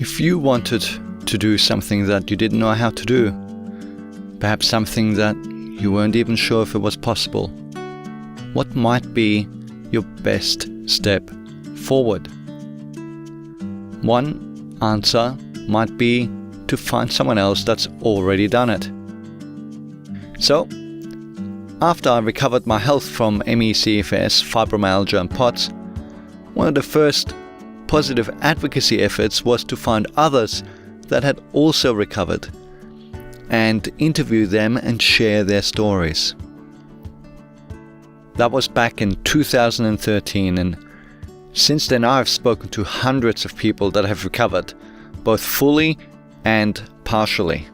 If you wanted to do something that you didn't know how to do, perhaps something that you weren't even sure if it was possible, what might be your best step forward? One answer might be to find someone else that's already done it. So, after I recovered my health from ME, CFS, fibromyalgia and POTS, one of the first positive advocacy efforts was to find others that had also recovered and interview them and share their stories. That was back in 2013, and since then I've spoken to hundreds of people that have recovered, both fully and partially.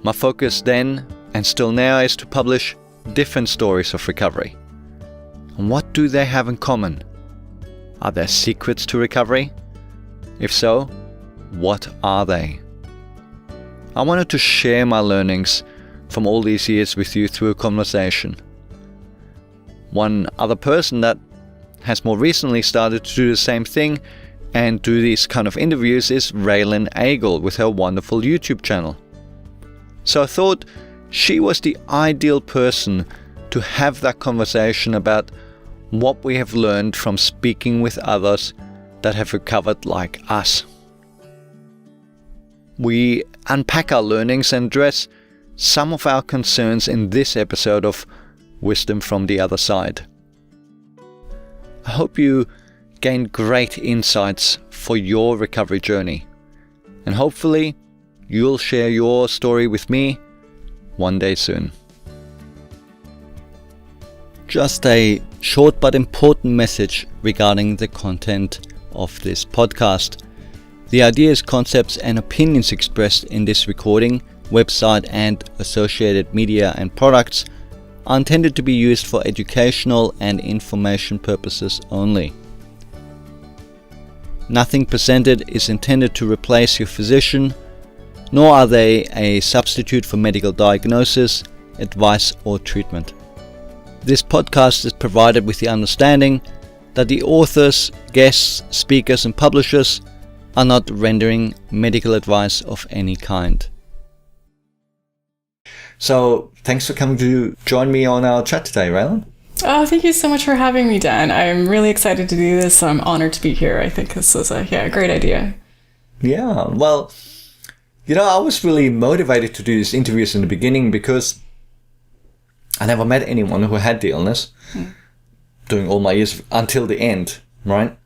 My focus then and still now is to publish different stories of recovery. And what do they have in common? Are there secrets to recovery? If so, what are they? I wanted to share my learnings from all these years with you through a conversation. One other person that has more recently started to do the same thing and do these kind of interviews is Raelan Agle with her wonderful YouTube channel. So I thought she was the ideal person to have that conversation about what we have learned from speaking with others that have recovered like us. We unpack our learnings and address some of our concerns in this episode of Wisdom from the Other Side. I hope you gained great insights for your recovery journey, and hopefully you'll share your story with me one day soon. Just a short but important message regarding the content of this podcast. The ideas, concepts and opinions expressed in this recording, website and associated media and products are intended to be used for educational and information purposes only. Nothing presented is intended to replace your physician, nor are they a substitute for medical diagnosis, advice or treatment. This podcast is provided with the understanding that the authors, guests, speakers and publishers are not rendering medical advice of any kind. So, thanks for coming to join me on our chat today, Raelan. Oh, thank you so much for having me, Dan. I'm really excited to do this. I'm honored to be here. I think this is a great idea. Yeah, well, I was really motivated to do these interviews in the beginning because I never met anyone who had the illness during all my years until the end, right?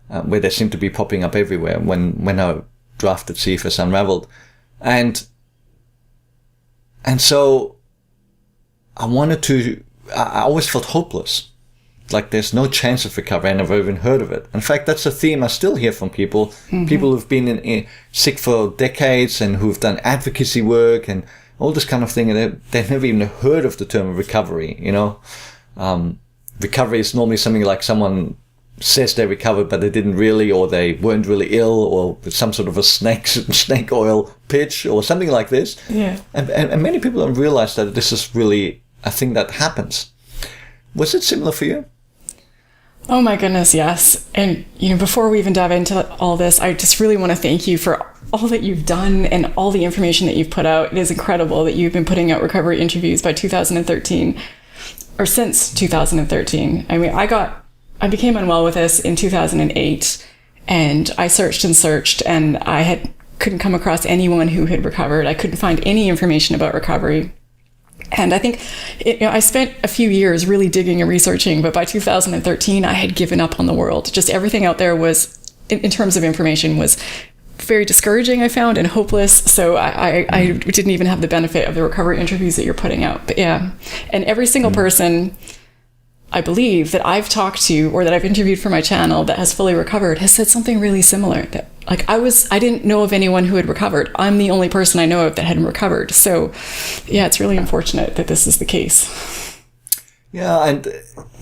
Where they seem to be popping up everywhere when I drafted CFS Unraveled. And so I always felt hopeless. Like there's no chance of recovery. I never even heard of it. In fact, that's a theme I still hear from people. Mm-hmm. People who've been sick for decades and who've done advocacy work and all this kind of thing. And they've never even heard of the term recovery, Recovery is normally something like someone says they recovered, but they didn't really, or they weren't really ill, or with some sort of a snake oil pitch or something like this. Yeah. And many people don't realize that this is really a thing that happens. Was it similar for you? Oh my goodness, yes. And, before we even dive into all this, I just really want to thank you for all that you've done and all the information that you've put out. It is incredible that you've been putting out recovery interviews by 2013, or since 2013. I mean, I became unwell with this in 2008, and I searched, and I couldn't come across anyone who had recovered. I couldn't find any information about recovery. And I think I spent a few years really digging and researching, but by 2013, I had given up on the world. Just everything out there was, in terms of information, was very discouraging, I found, and hopeless. So I didn't even have the benefit of the recovery interviews that you're putting out. But yeah, and every single person I believe that I've talked to or that I've interviewed for my channel that has fully recovered has said something really similar. That I didn't know of anyone who had recovered. I'm the only person I know of that hadn't recovered. So yeah, it's really unfortunate that this is the case. Yeah, and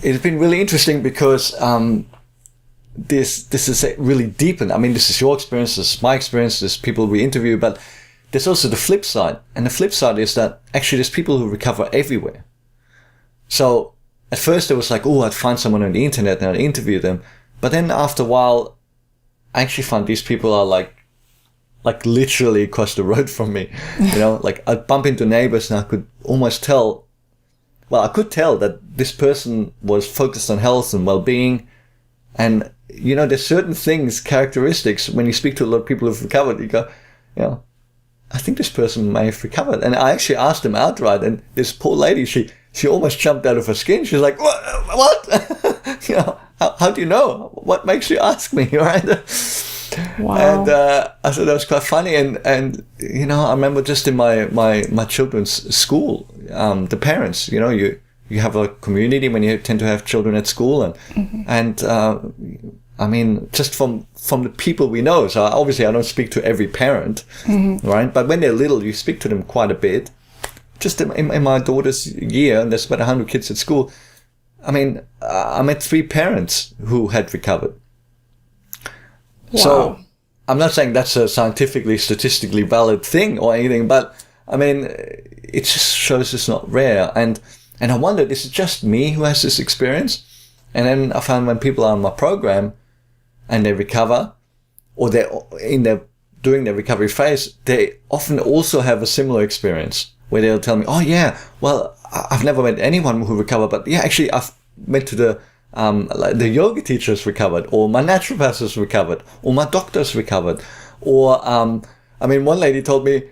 it's been really interesting because this is really deepened. I mean, this is your experience, this is my experience, there's people we interview, but there's also the flip side. And the flip side is that actually there's people who recover everywhere. So at first it was like, I'd find someone on the internet and I'd interview them. But then after a while, I actually find these people are like literally across the road from me. You know, like I'd bump into neighbors and I could almost tell, well, I could tell that this person was focused on health and well-being. And, you know, there's certain things, characteristics, when you speak to a lot of people who've recovered, you go, you know, I think this person may have recovered. And I actually asked them outright, and this poor lady, she almost jumped out of her skin. She's like, what? You know, how do you know? What makes you ask me, right? Wow. And I thought that was quite funny. And you know, I remember just in my children's school, the parents, you know, you have a community when you tend to have children at school, and I mean, just from the people we know. So obviously I don't speak to every parent, right? But when they're little, you speak to them quite a bit. Just in my daughter's year, and there's about 100 kids at school. I mean, I met 3 parents who had recovered. Wow. So I'm not saying that's a scientifically, statistically valid thing or anything, but I mean, it just shows it's not rare. And I wondered, is it just me who has this experience? And then I found when people are on my program and they recover, or they're during their recovery phase, they often also have a similar experience where they'll tell me, oh yeah, well, I've never met anyone who recovered, but yeah, actually I've went to the yoga teachers recovered, or my naturopath has recovered, or my doctor's recovered, or I mean, one lady told me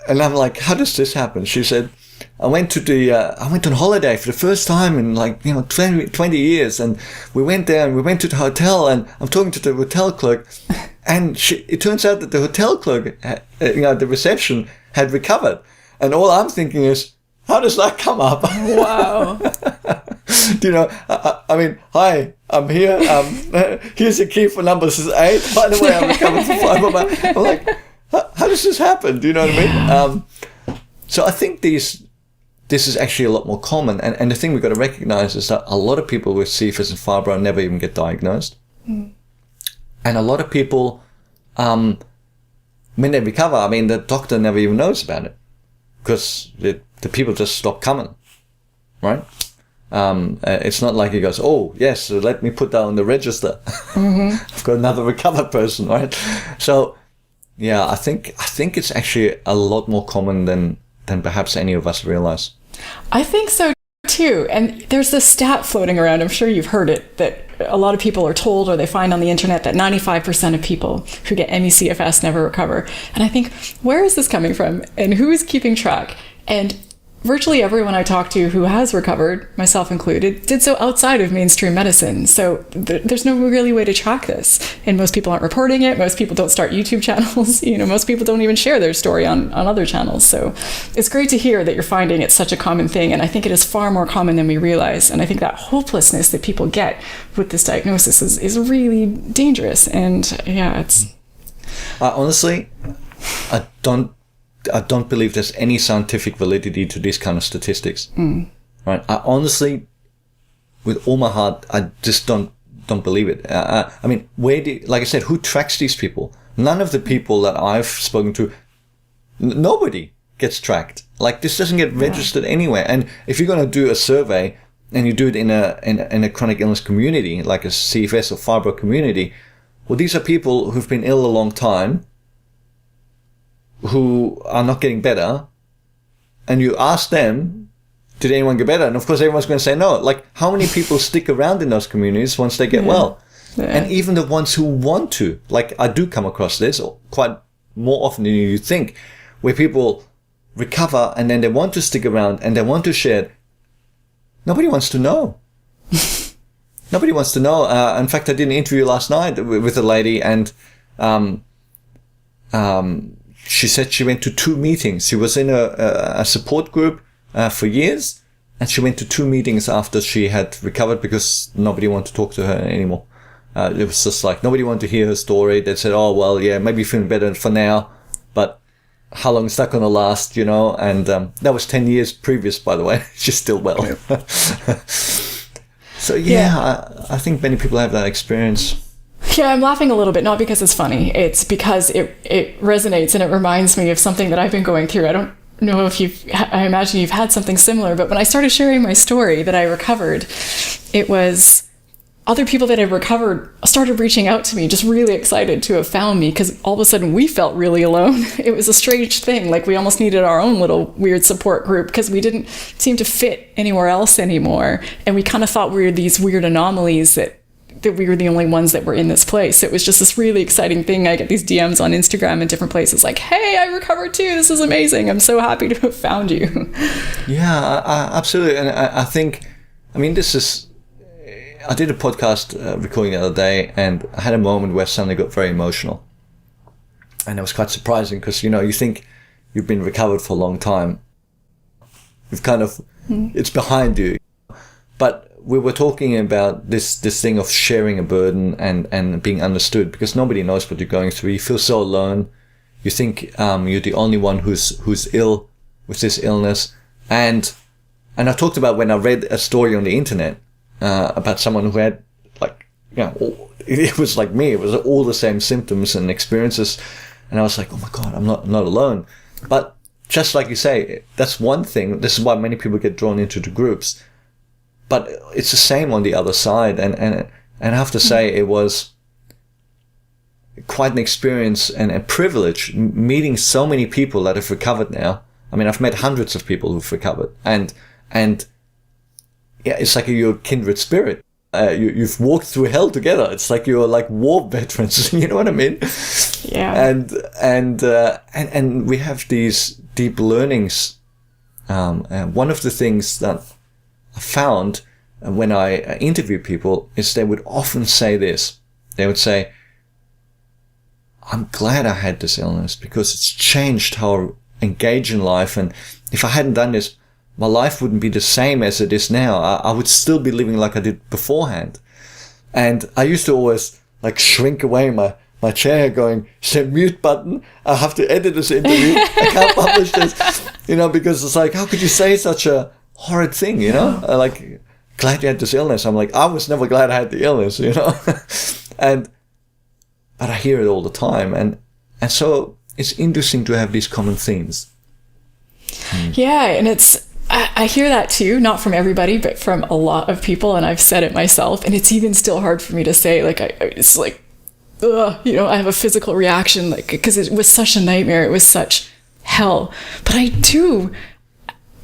and I'm like, how does this happen? She said, I went on holiday for the first time in 20 years, and we went there and we went to the hotel, and I'm talking to the hotel clerk, and it turns out that the hotel clerk, the reception, had recovered, and all I'm thinking is, how does that come up? Wow. You know, I mean, hi, I'm here. Here's the key for number 8. By the way, I'm recovered for 5. I'm like, how does this happen? Do you know what I mean? So I think this is actually a lot more common. And the thing we've got to recognize is that a lot of people with CFS and fibro never even get diagnosed. And a lot of people, when they recover, I mean, the doctor never even knows about it, because the people just stop coming, right? It's not like he goes, oh, yes, so let me put that on the register. I've got another recovered person, right? So, yeah, I think it's actually a lot more common than perhaps any of us realize. I think so too. And there's this stat floating around, I'm sure you've heard it, that a lot of people are told, or they find on the internet, that 95% of people who get ME/CFS never recover. And I think, where is this coming from? And who is keeping track? And virtually everyone I talked to who has recovered, myself included, did so outside of mainstream medicine. So there's no really way to track this. And most people aren't reporting it. Most people don't start YouTube channels. You know, most people don't even share their story on other channels. So it's great to hear that you're finding it's such a common thing. And I think it is far more common than we realize. And I think that hopelessness that people get with this diagnosis is really dangerous. And yeah, it's... Honestly, I don't believe there's any scientific validity to these kind of statistics. Right? I honestly, with all my heart, I just don't believe it. I mean, like I said, who tracks these people? None of the people that I've spoken to, nobody gets tracked. Like, this doesn't get registered anywhere. And if you're going to do a survey and you do it in a chronic illness community, like a CFS or fibro community, well, these are people who've been ill a long time, who are not getting better, and you ask them, did anyone get better? And of course everyone's going to say no. Like, how many people stick around in those communities once they get well? And even the ones who want to, like, I do come across this quite more often than you think, where people recover and then they want to stick around and they want to share it. Nobody wants to know. Nobody wants to know. In fact, I did an interview last night with a lady, and she said she went to 2 meetings. She was in a support group for years, and she went to 2 meetings after she had recovered because nobody wanted to talk to her anymore. It was just like, nobody wanted to hear her story. They said, oh, well, yeah, maybe you're feeling better for now, but how long is that going to last, you know? And that was 10 years previous, by the way. She's still well. So, I think many people have that experience. Yeah, I'm laughing a little bit, not because it's funny. It's because it resonates and it reminds me of something that I've been going through. I don't know if I imagine you've had something similar, but when I started sharing my story that I recovered, it was other people that had recovered started reaching out to me, just really excited to have found me, because all of a sudden we felt really alone. It was a strange thing. Like we almost needed our own little weird support group because we didn't seem to fit anywhere else anymore. And we kind of thought we were these weird anomalies, that we were the only ones that were in this place. So it was just this really exciting thing. I get these DMs on Instagram and different places like, hey, I recovered too. This is amazing. I'm so happy to have found you. Yeah, absolutely. And I think, I mean, I did a podcast recording the other day, and I had a moment where I suddenly got very emotional. And it was quite surprising because, you think you've been recovered for a long time. You've kind of, it's behind you. But we were talking about this thing of sharing a burden and being understood, because nobody knows what you're going through. You feel so alone. You think you're the only one who's ill with this illness. And I talked about when I read a story on the internet about someone who had, like, it was like me. It was all the same symptoms and experiences. And I was like, oh my God, I'm not alone. But just like you say, that's one thing. This is why many people get drawn into the groups. But it's the same on the other side. And I have to say, it was quite an experience and a privilege meeting so many people that have recovered now. I mean, I've met hundreds of people who've recovered. And yeah, it's like you're a kindred spirit. You've walked through hell together. It's like you're like war veterans. You know what I mean? Yeah. And we have these deep learnings. And one of the things that I found when I interview people is they would often say this. They would say, I'm glad I had this illness because it's changed how I engage in life. And if I hadn't done this, my life wouldn't be the same as it is now. I would still be living like I did beforehand. And I used to always like shrink away my chair going, say mute button. I have to edit this interview. I can't publish this, because it's like, how could you say such a horrid thing, like, glad you had this illness. I'm like, I was never glad I had the illness, but I hear it all the time. And so it's interesting to have these common themes. Yeah. And I hear that too, not from everybody, but from a lot of people. And I've said it myself, and it's even still hard for me to say, like, it's like, I have a physical reaction, like, because it was such a nightmare. It was such hell, but I do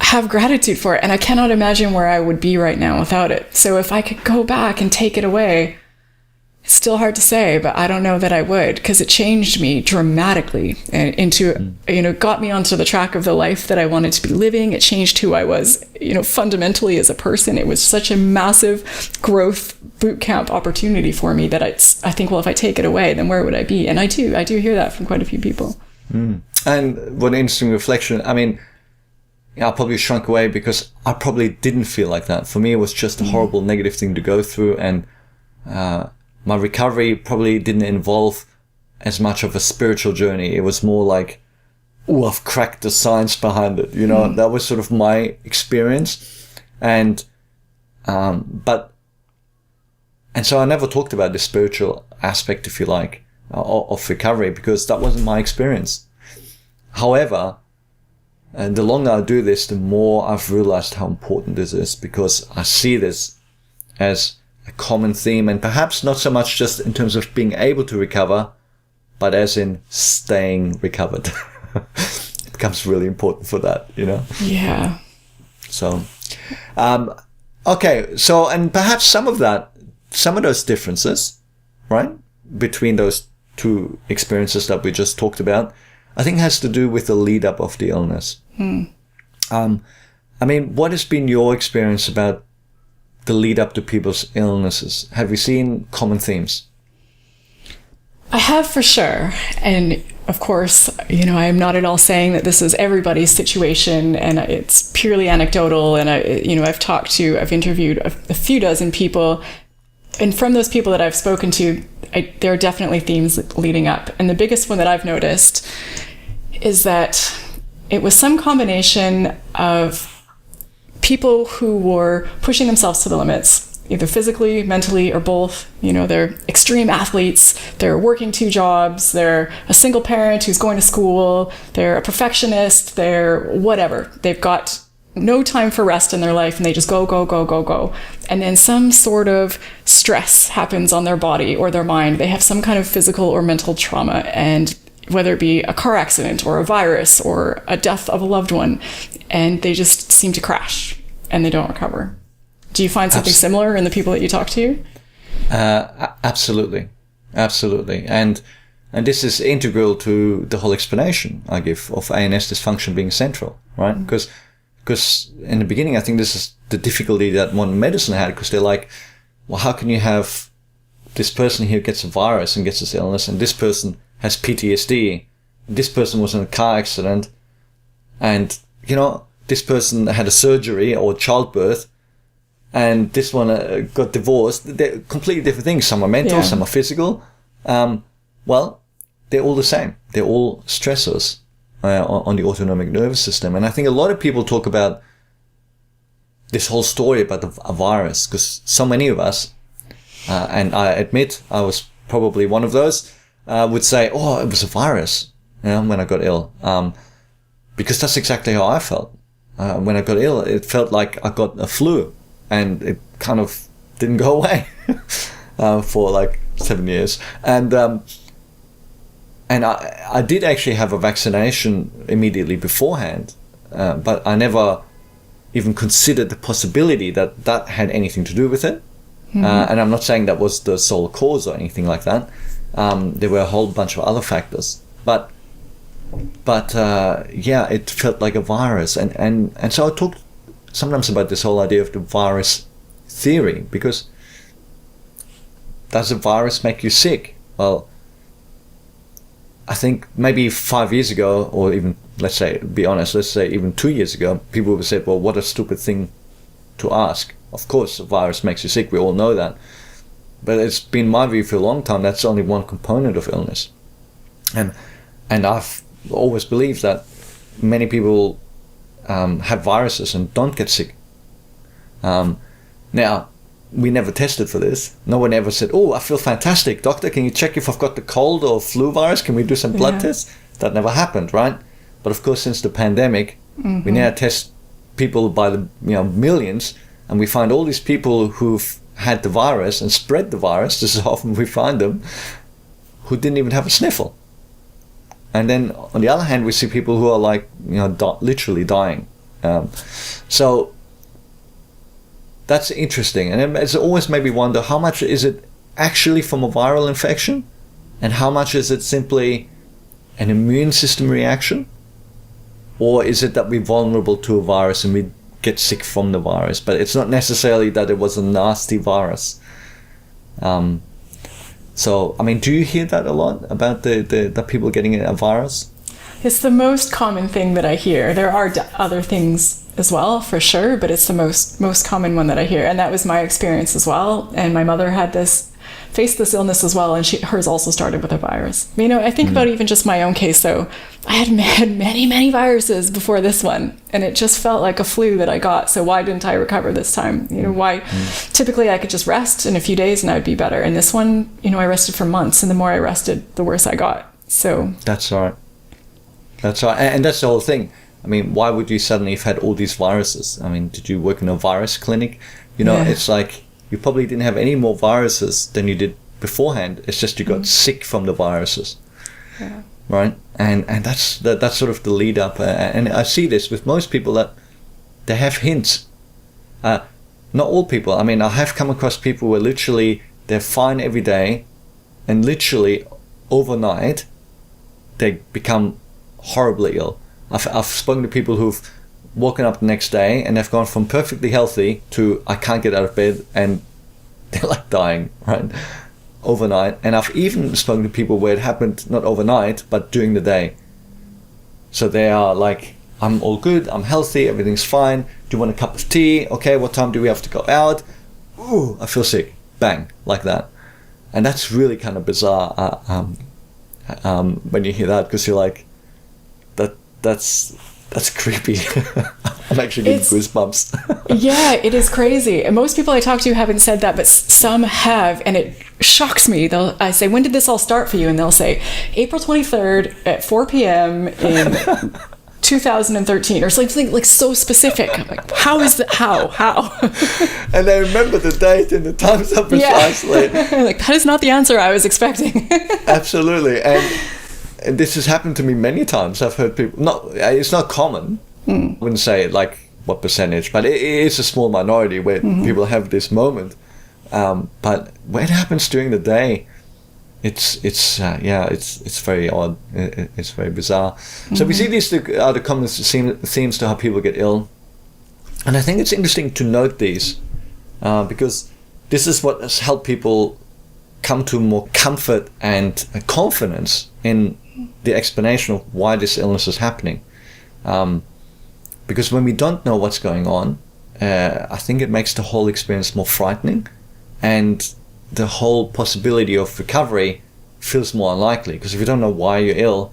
have gratitude for it, and I cannot imagine where I would be right now without it. So if I could go back and take it away, it's still hard to say, but I don't know that I would, because it changed me dramatically into, got me onto the track of the life that I wanted to be living. It changed who I was, fundamentally as a person. It was such a massive growth boot camp opportunity for me that I think, well, if I take it away, then where would I be? And I do hear that from quite a few people. And what an interesting reflection. I mean, I probably shrunk away because I probably didn't feel like that. For me, it was just a horrible negative thing to go through. And my recovery probably didn't involve as much of a spiritual journey. It was more like, oh, I've cracked the science behind it. That was sort of my experience. And so I never talked about the spiritual aspect, if you like, of recovery, because that wasn't my experience. However, and the longer I do this, the more I've realized how important this is, because I see this as a common theme, and perhaps not so much just in terms of being able to recover, but as in staying recovered. It becomes really important for that, Yeah. So, okay. So, and perhaps some of those differences, right, between those two experiences that we just talked about, I think has to do with the lead up of the illness. I mean, what has been your experience about the lead up to people's illnesses? Have you seen common themes? I have, for sure. And of course, I am not at all saying that this is everybody's situation and it's purely anecdotal. And I've interviewed a few dozen people, and from those people that I've spoken to, there are definitely themes leading up. And the biggest one that I've noticed is that it was some combination of people who were pushing themselves to the limits, either physically, mentally, or both. They're extreme athletes, they're working 2 jobs, they're a single parent who's going to school, they're a perfectionist, they're whatever. They've got no time for rest in their life, and they just go. And then some sort of stress happens on their body or their mind. They have some kind of physical or mental trauma, and whether it be a car accident or a virus or a death of a loved one, and they just seem to crash and they don't recover. Do you find something similar in the people that you talk to? Absolutely. And this is integral to the whole explanation I give of ANS dysfunction being central, right? Because in the beginning, I think this is the difficulty that modern medicine had, because they're like, well, how can you have this person here gets a virus and gets this illness, and this person has PTSD, this person was in a car accident, and, this person had a surgery or childbirth, and this one got divorced. They're completely different things. Some are mental, some are physical. Well, they're all the same. They're all stressors on the autonomic nervous system. And I think a lot of people talk about this whole story about a virus, because so many of us, and I admit I was probably one of those, would say, oh, it was a virus, when I got ill. Because that's exactly how I felt. When I got ill, it felt like I got a flu, and it kind of didn't go away for like 7 years. And I did actually have a vaccination immediately beforehand, but I never even considered the possibility that that had anything to do with it. And I'm not saying that was the sole cause or anything like that. There were a whole bunch of other factors, but it felt like a virus, and so I talk sometimes about this whole idea of the virus theory, because does a virus make you sick? Well, I think maybe 5 years ago, or even, let's say even 2 years ago, people would have said, well, what a stupid thing to ask. Of course, a virus makes you sick. We all know that. But it's been my view for a long time, that's only one component of illness. And I've always believed that many people have viruses and don't get sick. Now, we never tested for this. No one ever said, oh, I feel fantastic. Doctor, can you check if I've got the cold or flu virus? Can we do some blood tests? That never happened, right? But of course, since the pandemic, we now test people by the millions, and we find all these people who've had the virus and spread the virus, this is how often we find them, who didn't even have a sniffle. And then on the other hand, we see people who are like, literally dying. So that's interesting. And it's always made me wonder, how much is it actually from a viral infection? And how much is it simply an immune system reaction? Or is it that we're vulnerable to a virus and we get sick from the virus? But it's not necessarily that it was a nasty virus. So, I mean, do you hear that a lot about the people getting a virus? It's the most common thing that I hear. There are other things as well, for sure, but it's the most common one that I hear. And that was my experience as well. And my mother faced this illness as well, and hers also started with a virus. I think about even just my own case, though. I had many, many viruses before this one, and it just felt like a flu that I got. So why didn't I recover this time? Why? Typically, I could just rest in a few days and I would be better. And this one, I rested for months, and the more I rested, the worse I got. So that's right. That's right, and that's the whole thing. I mean, why would you suddenly have had all these viruses? I mean, did you work in a virus clinic? It's like you probably didn't have any more viruses than you did beforehand. It's just you got sick from the viruses, right? And that's sort of the lead up. And I see this with most people, that they have hints. Not all people. I mean, I have come across people where literally they're fine every day, and literally overnight they become horribly ill. I've spoken to people who've woken up the next day and they've gone from perfectly healthy to I can't get out of bed, and they're like dying, right? Overnight. And I've even spoken to people where it happened not overnight, but during the day. So they are like, I'm all good, I'm healthy, everything's fine. Do you want a cup of tea? Okay, what time do we have to go out? Ooh, I feel sick. Bang, like that. And that's really kind of bizarre when you hear that, because you're like, that's creepy. I'm actually getting goosebumps. Yeah, it is crazy. And most people I talk to haven't said that, but some have, and it shocks me. I say, when did this all start for you? And they'll say, April 23rd at 4 p.m. in 2013 or something like so specific. I'm like, how is that? How? And I remember the date and the time so precisely. Yeah. Like, that is not the answer I was expecting. Absolutely. And this has happened to me many times. I've heard people, it's not common. I wouldn't say like what percentage, but it is a small minority where people have this moment. But when it happens during the day, it's very odd. It's very bizarre. So we see these are the common themes to how people get ill, and I think it's interesting to note these because this is what has helped people come to more comfort and confidence in the explanation of why this illness is happening. Because when we don't know what's going on, I think it makes the whole experience more frightening, and the whole possibility of recovery feels more unlikely. Because if you don't know why you're ill,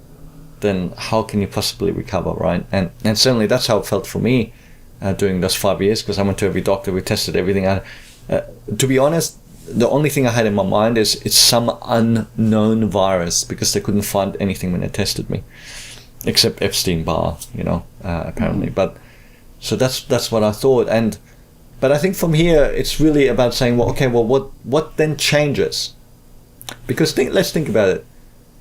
then how can you possibly recover, right? And certainly that's how it felt for me during those 5 years, because I went to every doctor, we tested everything. To be honest, the only thing I had in my mind is it's some unknown virus, because they couldn't find anything when they tested me, except Epstein-Barr, apparently. But so that's what I thought. But I think from here it's really about saying, what then changes? Because let's think about it.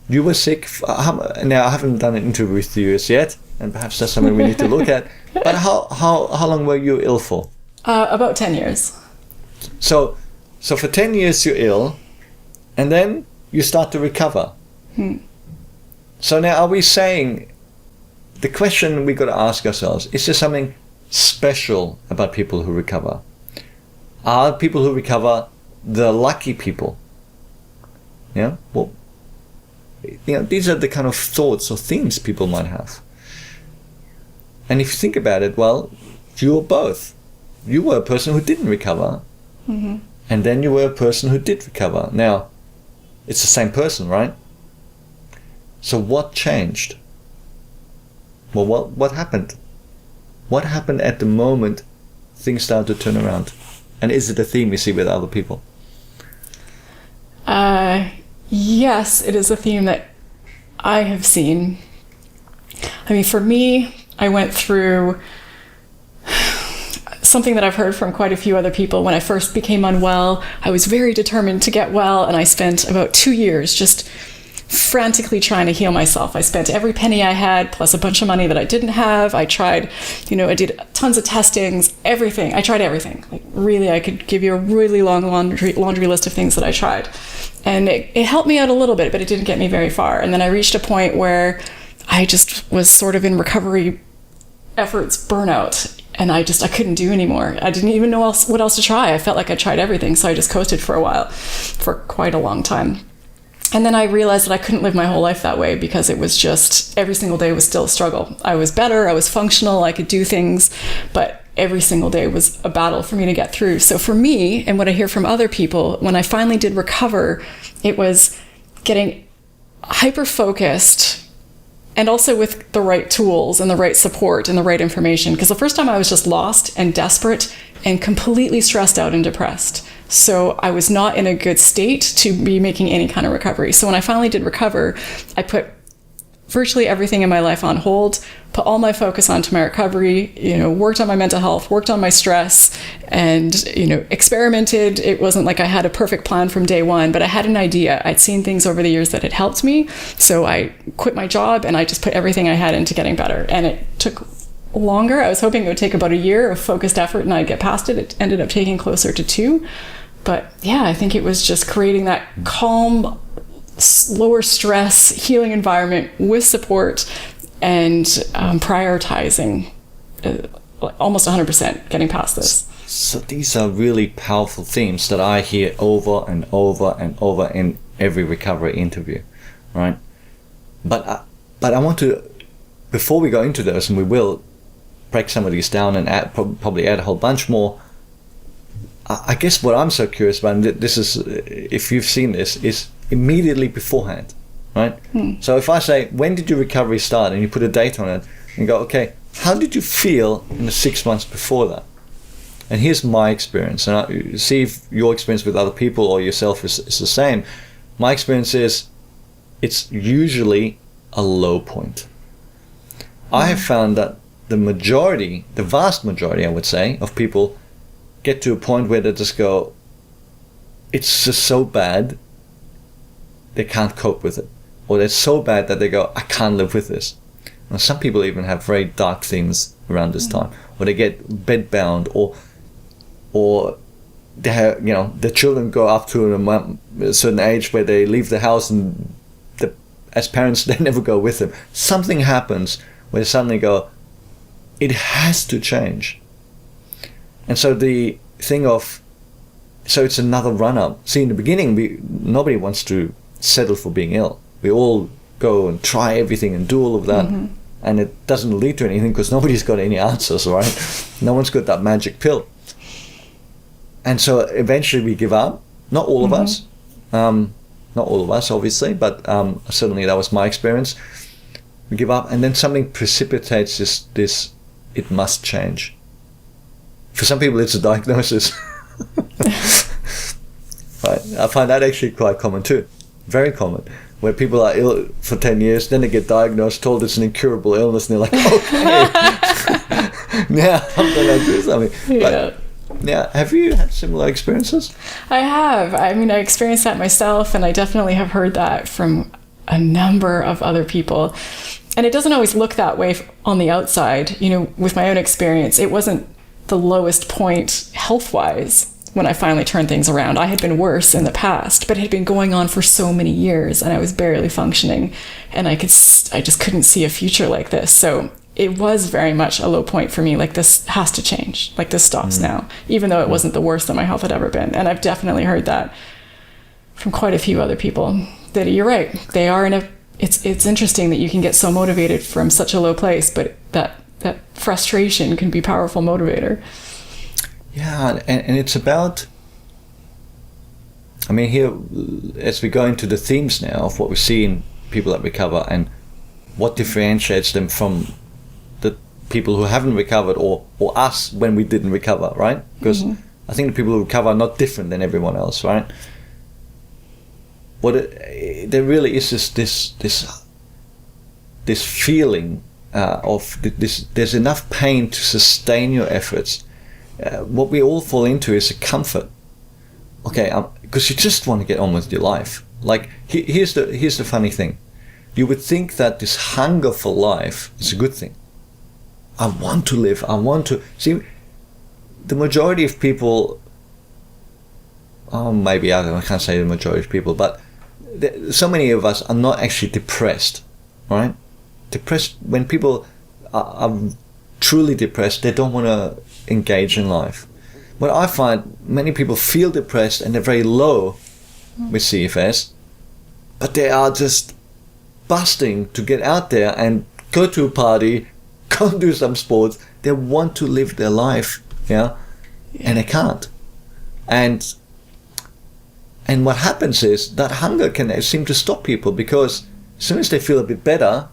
You were sick. Now I haven't done an interview with you yet, and perhaps that's something we need to look at. But how long were you ill for? About 10 years. So for 10 years you're ill, and then you start to recover. So now are we saying, the question we got to ask ourselves, is there something special about people who recover? Are people who recover the lucky people? Yeah? Well, these are the kind of thoughts or themes people might have. And if you think about it, well, you were both. You were a person who didn't recover. And then you were a person who did recover. Now, it's the same person, right? So what changed? Well, what happened? What happened at the moment things started to turn around? And is it a theme you see with other people? Yes, it is a theme that I have seen. I mean, for me, I went through something that I've heard from quite a few other people. When I first became unwell, I was very determined to get well, and I spent about 2 years just frantically trying to heal myself. I spent every penny I had, plus a bunch of money that I didn't have. I tried, I did tons of testings, everything. I tried everything. Like, really, I could give you a really long laundry list of things that I tried. And it helped me out a little bit, but it didn't get me very far. And then I reached a point where I just was sort of in recovery efforts burnout. And I couldn't do anymore. I didn't even know what else to try. I felt like I tried everything, so I just coasted for a while, for quite a long time. And then I realized that I couldn't live my whole life that way, because it was just, every single day was still a struggle. I was better, I was functional, I could do things, but every single day was a battle for me to get through. So for me, and what I hear from other people, when I finally did recover, it was getting hyper-focused, and also with the right tools and the right support and the right information. Because the first time I was just lost and desperate and completely stressed out and depressed. So I was not in a good state to be making any kind of recovery. So when I finally did recover, I put virtually everything in my life on hold, put all my focus onto my recovery, worked on my mental health, worked on my stress, and, experimented. It wasn't like I had a perfect plan from day one, but I had an idea. I'd seen things over the years that had helped me. So I quit my job and I just put everything I had into getting better. And it took longer. I was hoping it would take about a year of focused effort and I'd get past it. It ended up taking closer to 2. But yeah, I think it was just creating that calm, lower stress, healing environment with support, and prioritizing almost 100% getting past this. So these are really powerful themes that I hear over and over and over in every recovery interview, right? But I want to, before we go into those, and we will break some of these down and probably add a whole bunch more, I guess what I'm so curious about, and this is, if you've seen this, is immediately beforehand, right? So if I say, when did your recovery start, and you put a date on it, and you go, okay, how did you feel in the 6 months before that? And here's my experience, and I see if your experience with other people or yourself is the same. My experience is, it's usually a low point. I have found that the vast majority, I would say, of people get to a point where they just go, it's just so bad, they can't cope with it. Or it's so bad that they go, I can't live with this. And some people even have very dark themes around this time, or they get bedbound, or they have, the children go up to a certain age where they leave the house, and as parents, they never go with them. Something happens where they suddenly go, it has to change. And so the thing of, so it's another run-up. See, in the beginning, nobody wants to settle for being ill. We all go and try everything and do all of that, and it doesn't lead to anything because nobody's got any answers, right? No one's got that magic pill. And so eventually we give up. Not all of us. Not all of us, obviously, but certainly that was my experience. We give up, and then something precipitates this it must change. For some people, it's a diagnosis. Right? I find that actually quite common too. Very common. Where people are ill for 10 years, then they get diagnosed, told it's an incurable illness, and they're like, okay, now I'm going to do something. Yeah. Now, have you had similar experiences? I have. I mean, I experienced that myself, and I definitely have heard that from a number of other people. And it doesn't always look that way on the outside. With my own experience, it wasn't the lowest point health-wise when I finally turned things around. I had been worse in the past, but it had been going on for so many years, and I was barely functioning, and I just couldn't see a future like this. So it was very much a low point for me. Like, this has to change. Like, this stops now, even though it wasn't the worst that my health had ever been. And I've definitely heard that from quite a few other people, that you're right. They are it's interesting that you can get so motivated from such a low place, but that frustration can be a powerful motivator. Yeah, and it's about, I mean, here, as we go into the themes now of what we see in people that recover and what differentiates them from the people who haven't recovered or us when we didn't recover, right? Because I think the people who recover are not different than everyone else, right? There really is this feeling of this. There's enough pain to sustain your efforts. What we all fall into is a comfort. Okay, because you just want to get on with your life. Like, here's the funny thing. You would think that this hunger for life is a good thing. I want to live. I want to see. The majority of people. Oh, maybe I can't say the majority of people, but so many of us are not actually depressed, right? Depressed, when people are truly depressed, they don't want to engage in life. What I find, many people feel depressed and they're very low with CFS, but they are just busting to get out there and go to a party, go and do some sports. They want to live their life, and they can't. And what happens is that hunger can seem to stop people, because as soon as they feel a bit better,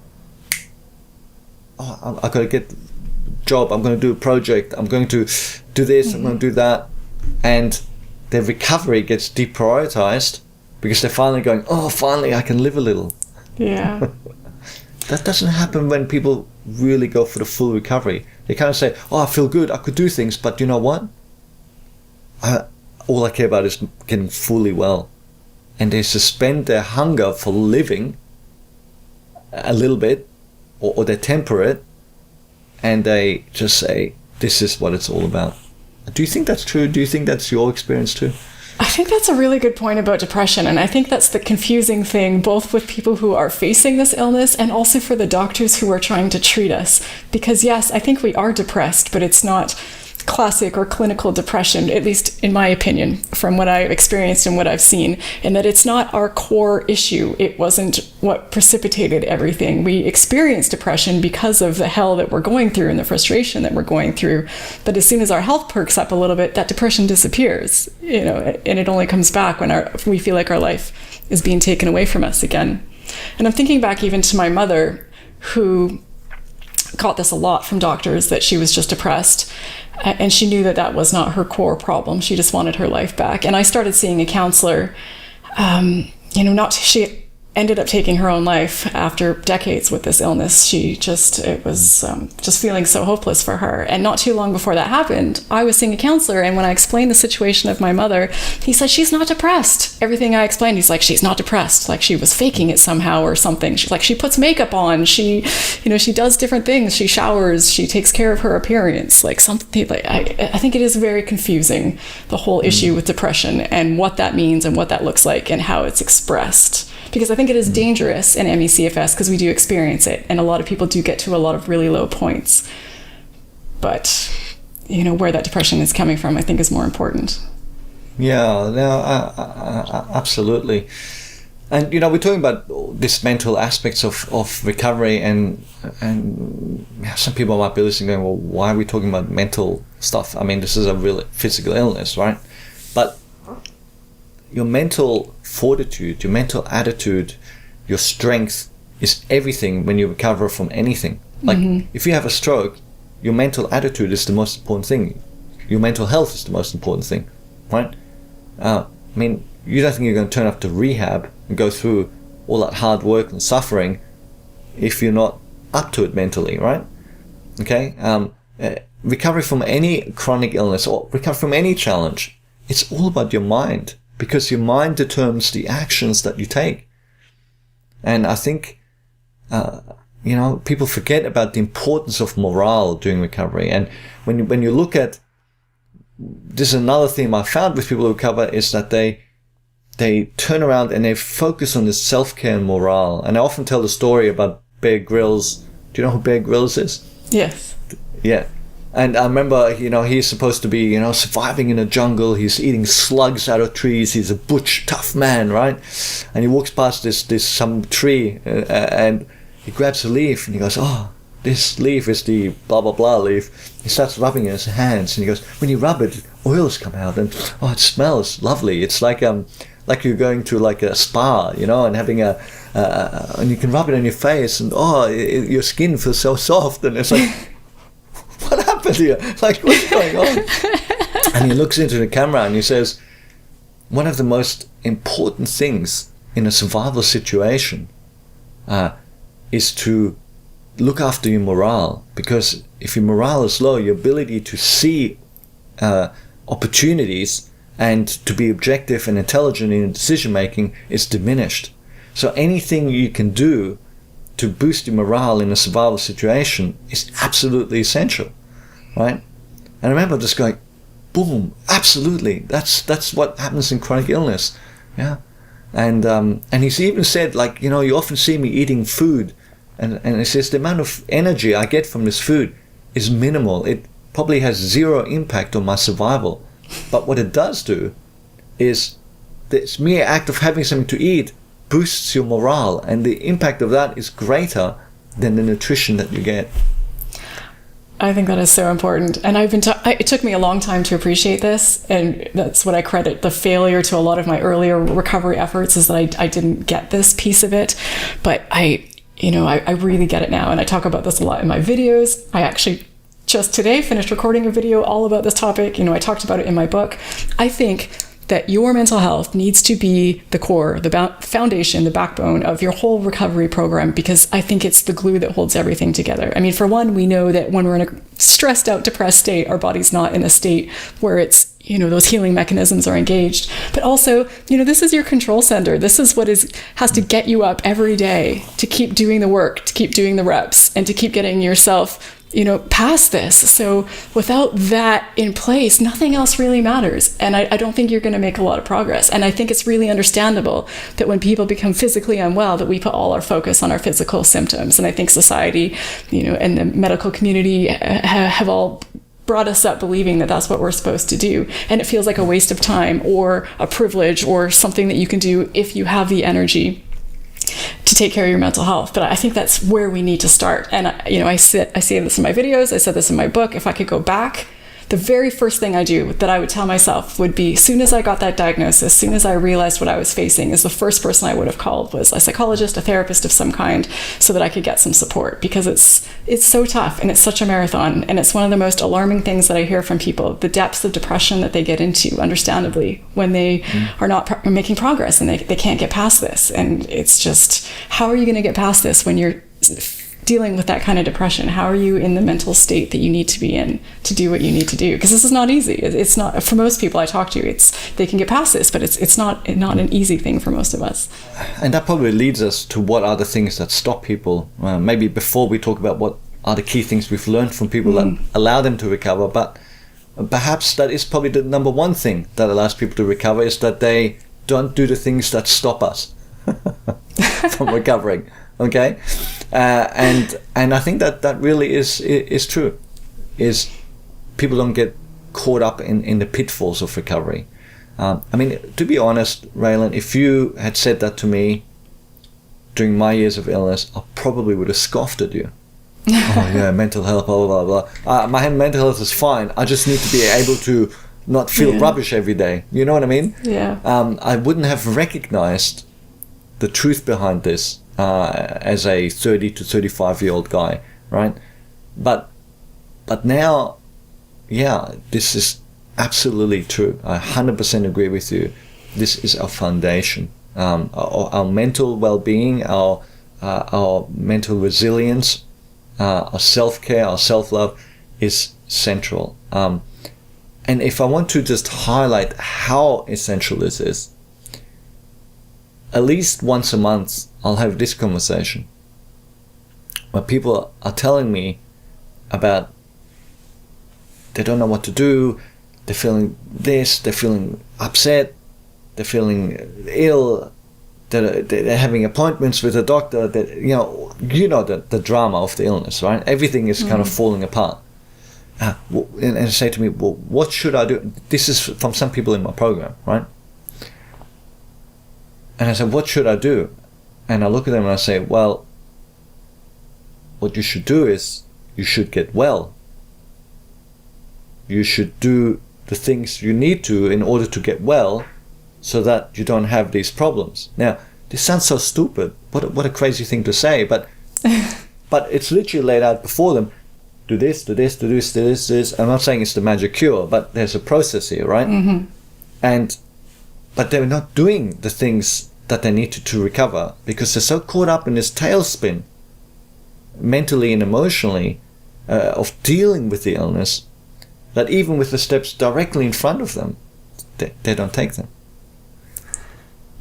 I've got to get a job, I'm going to do a project, I'm going to do this, I'm going to do that. And their recovery gets deprioritized because they're finally going, finally I can live a little. Yeah. That doesn't happen when people really go for the full recovery. They kind of say, I feel good, I could do things, but you know what? All I care about is getting fully well. And they suspend their hunger for living a little bit, or they temper it, and they just say, this is what it's all about. Do you think that's true? Do you think that's your experience too? I think that's a really good point about depression, and I think that's the confusing thing, both with people who are facing this illness and also for the doctors who are trying to treat us. Because yes, I think we are depressed, but it's not classic or clinical depression, at least in my opinion, from what I've experienced and what I've seen, and that it's not our core issue. It wasn't what precipitated everything. We experience depression because of the hell that we're going through and the frustration that we're going through. But as soon as our health perks up a little bit, that depression disappears, and it only comes back when we feel like our life is being taken away from us again. And I'm thinking back even to my mother, who got this a lot from doctors, that she was just depressed. And she knew that that was not her core problem. She just wanted her life back. And I started seeing a counselor, ended up taking her own life after decades with this illness. It was just feeling so hopeless for her. And not too long before that happened, I was seeing a counselor, and when I explained the situation of my mother, he said, she's not depressed. Everything I explained, he's like, she's not depressed. Like she was faking it somehow or something. She's like, she puts makeup on. She does different things. She showers. She takes care of her appearance. Like something like, I think it is very confusing, the whole issue with depression and what that means and what that looks like and how it's expressed. Because I think it is dangerous in ME/CFS because we do experience it, and a lot of people do get to a lot of really low points. But, where that depression is coming from, I think is more important. Yeah, no, absolutely. And, we're talking about this mental aspects of recovery, and some people might be listening going, well, why are we talking about mental stuff? I mean, this is a real physical illness, right? But your mental fortitude, your mental attitude, your strength is everything when you recover from anything. Like if you have a stroke, your mental attitude is the most important thing. Your mental health is the most important thing, right? I mean, you don't think you're going to turn up to rehab and go through all that hard work and suffering if you're not up to it mentally, right? Okay? Recovery from any chronic illness or recovery from any challenge, it's all about your mind. Because your mind determines the actions that you take. And I think, people forget about the importance of morale during recovery. And when you look at, this is another theme I found with people who recover, is that they turn around and they focus on the self-care and morale. And I often tell the story about Bear Grylls. Do you know who Bear Grylls is? Yes. Yeah. And I remember, he's supposed to be, surviving in a jungle. He's eating slugs out of trees. He's a butch, tough man, right? And he walks past some tree, and he grabs a leaf, and he goes, oh, this leaf is the blah, blah, blah leaf. He starts rubbing it in his hands, and he goes, when you rub it, oils come out, and it smells lovely. It's like you're going to like a spa, and having and you can rub it on your face, and your skin feels so soft, and it's like, what happened here? Like, what's going on? And he looks into the camera and he says, one of the most important things in a survival situation is to look after your morale. Because if your morale is low, your ability to see opportunities and to be objective and intelligent in decision making is diminished. So anything you can do to boost your morale in a survival situation is absolutely essential, right? And I remember just going, boom, absolutely. That's what happens in chronic illness, yeah. And he's even said, like, you often see me eating food, and he says the amount of energy I get from this food is minimal. It probably has zero impact on my survival, but what it does do is this mere act of having something to eat boosts your morale, and the impact of that is greater than the nutrition that you get. I think that is so important. And it took me a long time to appreciate this. And that's what I credit the failure to a lot of my earlier recovery efforts, is that I didn't get this piece of it. But I really get it now. And I talk about this a lot in my videos. I actually just today finished recording a video all about this topic. I talked about it in my book. I think that your mental health needs to be the core, the foundation, the backbone of your whole recovery program, because I think it's the glue that holds everything together. I mean, for one, we know that when we're in a stressed out, depressed state, our body's not in a state where it's, those healing mechanisms are engaged. But also, this is your control center. This is what has to get you up every day to keep doing the work, to keep doing the reps, and to keep getting yourself past this. So without that in place, nothing else really matters. And I don't think you're going to make a lot of progress. And I think it's really understandable that when people become physically unwell, that we put all our focus on our physical symptoms. And I think society, and the medical community have all brought us up believing that that's what we're supposed to do. And it feels like a waste of time or a privilege or something that you can do if you have the energy to take care of your mental health. But I think that's where we need to start. And I say this in my videos, I said this in my book. If I could go back, the very first thing I do that I would tell myself would be, as soon as I got that diagnosis, as soon as I realized what I was facing, is the first person I would have called was a psychologist, a therapist of some kind, so that I could get some support, because it's so tough and it's such a marathon, and it's one of the most alarming things that I hear from people, the depths of depression that they get into, understandably, when they are not making progress and they can't get past this. And it's just, how are you going to get past this when you're dealing with that kind of depression? How are you in the mental state that you need to be in to do what you need to do? Because this is not easy. It's not, for most people I talk to, they can get past this, but it's not an easy thing for most of us. And that probably leads us to what are the things that stop people. Maybe before we talk about what are the key things we've learned from people that allow them to recover, but perhaps that is probably the number one thing that allows people to recover, is that they don't do the things that stop us from recovering. Okay, and I think that really is true. Is people don't get caught up in the pitfalls of recovery. I mean, to be honest, Raelan, if you had said that to me during my years of illness, I probably would have scoffed at you. Oh yeah, mental health, blah blah blah blah. My mental health is fine. I just need to be able to not feel rubbish every day. You know what I mean? Yeah. I wouldn't have recognized the truth behind this as a 30 to 35-year-old guy, right? But now, yeah, this is absolutely true. I 100% agree with you. This is our foundation. Our mental well-being, our mental resilience, our self-care, our self-love is central. And if I want to just highlight how essential this is, at least once a month, I'll have this conversation where people are telling me about they don't know what to do, they're feeling this, they're feeling upset, they're feeling ill, they're having appointments with a doctor, that you know the drama of the illness, right? Everything is kind of falling apart. And say to me, well, what should I do? This is from some people in my program, right? And I said, what should I do? And I look at them and I say, well, what you should do is you should get well. You should do the things you need to in order to get well, so that you don't have these problems. Now, this sounds so stupid. What a crazy thing to say, but it's literally laid out before them. Do this, do this, do this, do this, do this. I'm not saying it's the magic cure, but there's a process here, right? Mm-hmm. But they're not doing the things that they need to recover, because they're so caught up in this tailspin, mentally and emotionally, of dealing with the illness, that even with the steps directly in front of them, they don't take them.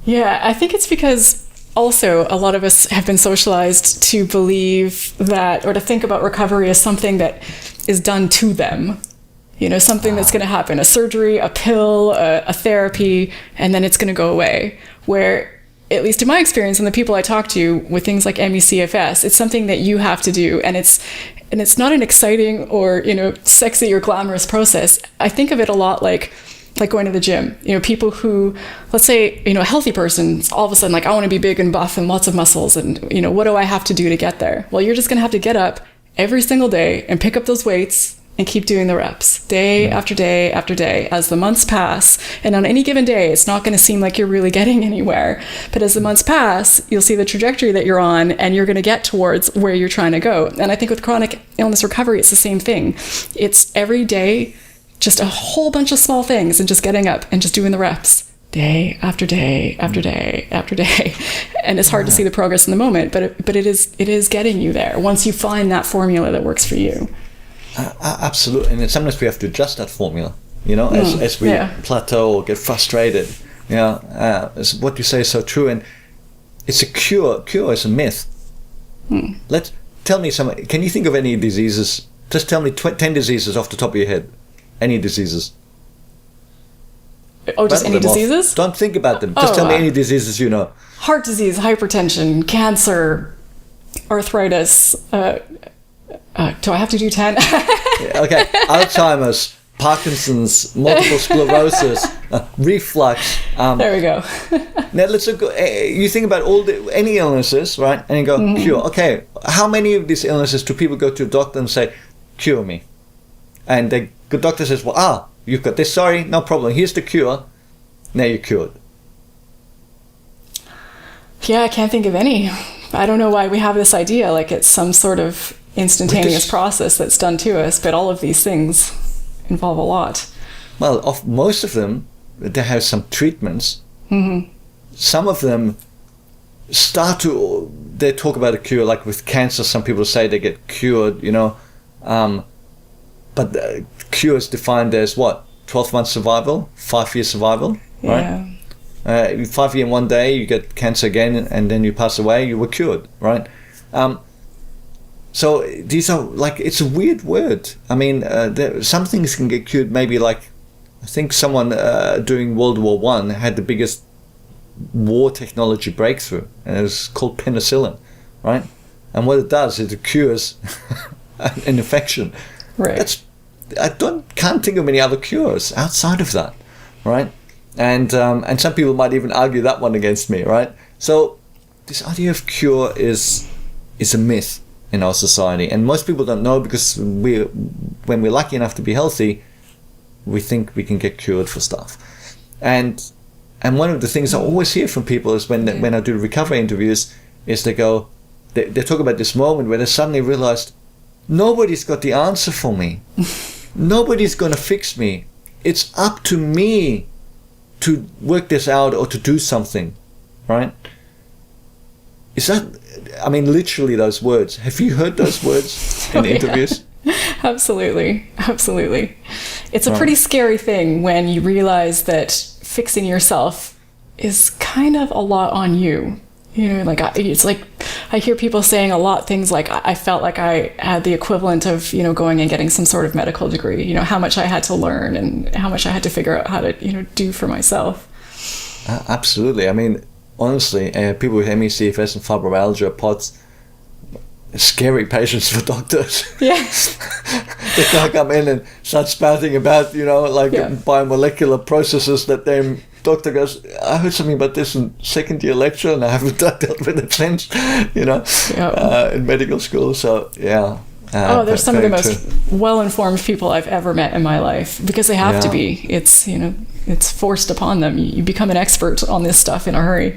Yeah, I think it's because also a lot of us have been socialized to believe that, or to think about recovery as something that is done to them. You know, something that's going to happen, a surgery, a pill, a therapy, and then it's going to go away. Where, at least in my experience and the people I talk to with things like CFS, it's something that you have to do, and it's not an exciting or, you know, sexy or glamorous process. I think of it a lot like going to the gym. You know, people who, let's say, you know, a healthy person, all of a sudden like, I want to be big and buff and lots of muscles, and, you know, what do I have to do to get there? Well, you're just going to have to get up every single day and pick up those weights and keep doing the reps day after day after day as the months pass. And on any given day, it's not going to seem like you're really getting anywhere. But as the months pass, you'll see the trajectory that you're on, and you're going to get towards where you're trying to go. And I think with chronic illness recovery, it's the same thing. It's every day, just a whole bunch of small things, and just getting up and just doing the reps day after day after day after day. And it's hard to see the progress in the moment, but it is getting you there once you find that formula that works for you. Absolutely, and sometimes we have to adjust that formula, you know, as we plateau or get frustrated. Yeah, what you say is so true, and it's a cure. Cure is a myth. Tell me some. Can you think of any diseases? Just tell me 10 diseases off the top of your head. Any diseases? Oh, just any diseases? Don't think about them. Just tell me any diseases you know. Heart disease, hypertension, cancer, arthritis. Do I have to do 10? Okay, Alzheimer's, Parkinson's, multiple sclerosis, reflux. There we go. Now let's look. You think about any illnesses, right? And you go cure. Okay, how many of these illnesses do people go to a doctor and say, cure me? And they The doctor says, well, you've got this, sorry, no problem, here's the cure, now you're cured. Yeah, I can't think of any. I don't know why we have this idea like it's some sort of instantaneous process that's done to us, but all of these things involve a lot. Well, of most of them, they have some treatments. Mm-hmm. Some of them they talk about a cure, like with cancer, some people say they get cured, but the cure is defined as what? 12 months survival, 5-year survival, right? Yeah. 5 years in one day, you get cancer again, and then you pass away, you were cured, right? So these are like, it's a weird word. I mean, some things can get cured, maybe like, I think someone during World War I had the biggest war technology breakthrough, and it was called penicillin, right? And what it does is it cures an infection. Right. Can't think of any other cures outside of that, right? And some people might even argue that one against me, right? So this idea of cure is a myth in our society, and most people don't know, because when we're lucky enough to be healthy, we think we can get cured for stuff. And one of the things I always hear from people is when I do recovery interviews, is they talk about this moment where they suddenly realized, nobody's got the answer for me. Nobody's going to fix me. It's up to me to work this out or to do something, right? Is that, I mean, literally those words. Have you heard those words in interviews? Absolutely. It's a pretty scary thing when you realize that fixing yourself is kind of a lot on you. It's like I hear people saying a lot things like, I felt like I had the equivalent of, going and getting some sort of medical degree, how much I had to learn and how much I had to figure out how to, do for myself. Absolutely. I mean, honestly, people with ME, CFS and fibromyalgia, POTS, scary patients for doctors. Yeah. They can't come in and start spouting about, biomolecular processes that their doctor goes, I heard something about this in second year lecture and I haven't dealt with it since, in medical school. So, yeah. They're some of the most well-informed people I've ever met in my life, because they have to be. It's, it's forced upon them. You become an expert on this stuff in a hurry.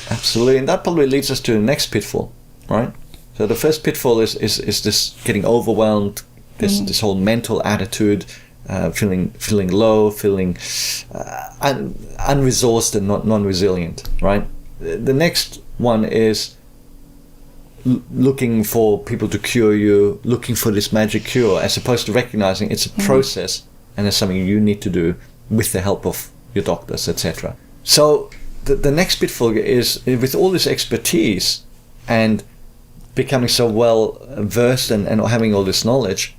Absolutely. And that probably leads us to the next pitfall, right? So the first pitfall is this getting overwhelmed, this whole mental attitude, feeling low, feeling unresourced and non-resilient, right? The next one is looking for people to cure you, looking for this magic cure, as opposed to recognizing it's a process and it's something you need to do with the help of your doctors, etc. So the next pitfall is, with all this expertise and becoming so well versed and having all this knowledge,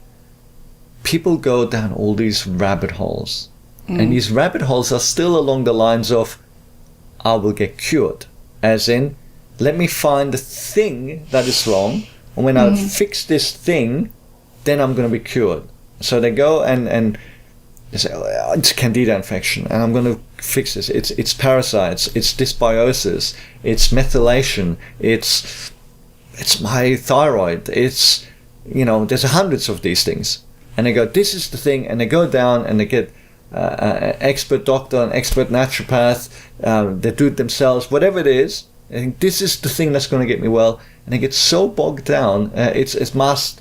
people go down all these rabbit holes. And these rabbit holes are still along the lines of, I will get cured. As in, let me find the thing that is wrong, and when I fix this thing, then I'm going to be cured. So they go and they say, oh, it's candida infection, and I'm going to fix this. It's parasites, it's dysbiosis, it's methylation, it's my thyroid, it's, there's hundreds of these things. And they go, this is the thing, and they go down and they get an expert doctor, an expert naturopath, they do it themselves, whatever it is. I think this is the thing that's going to get me well, and they get so bogged down. It's mast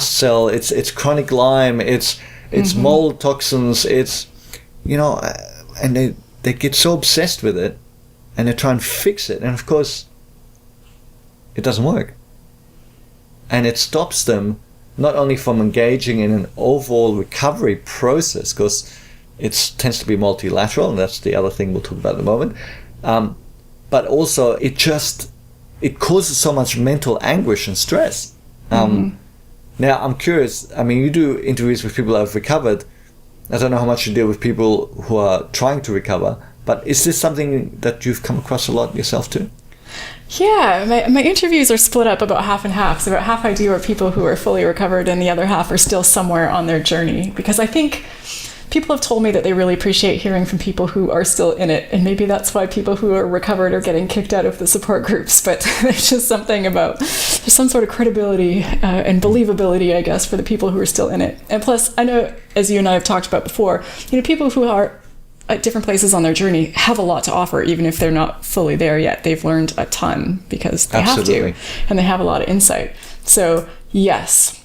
cell, it's chronic Lyme, it's mold toxins, it's and they get so obsessed with it, and they try and fix it, and of course, it doesn't work, and it stops them not only from engaging in an overall recovery process, because it tends to be multilateral, and that's the other thing we'll talk about in a moment. But also it causes so much mental anguish and stress. Now I'm curious, I mean, you do interviews with people who have recovered. I don't know how much you deal with people who are trying to recover, but is this something that you've come across a lot yourself too? Yeah, my interviews are split up about half and half. So about half I do are people who are fully recovered, and the other half are still somewhere on their journey, because I think people have told me that they really appreciate hearing from people who are still in it, and maybe that's why people who are recovered are getting kicked out of the support groups. But there's just something about some sort of credibility and believability, I guess, for the people who are still in it. And plus, I know, as you and I have talked about before, people who are at different places on their journey have a lot to offer, even if they're not fully there yet. They've learned a ton because they Absolutely. have to, and they have a lot of insight. So yes,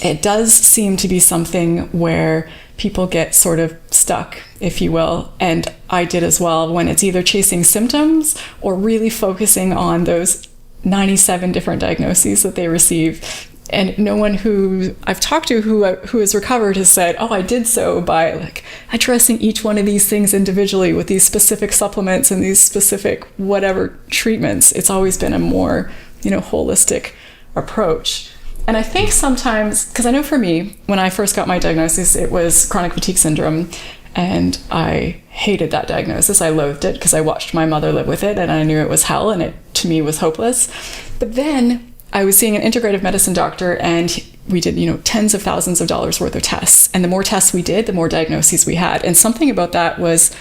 it does seem to be something where people get sort of stuck, if you will. And I did as well, when it's either chasing symptoms or really focusing on those 97 different diagnoses that they receive. And no one who I've talked to who has recovered has said, oh, I did so by like addressing each one of these things individually with these specific supplements and these specific whatever treatments. It's always been a more, holistic approach. And I think sometimes, because I know for me, when I first got my diagnosis, it was chronic fatigue syndrome. And I hated that diagnosis. I loathed it because I watched my mother live with it and I knew it was hell and it, to me, was hopeless. But then I was seeing an integrative medicine doctor and we did, tens of thousands of dollars worth of tests. And the more tests we did, the more diagnoses we had. And something about that was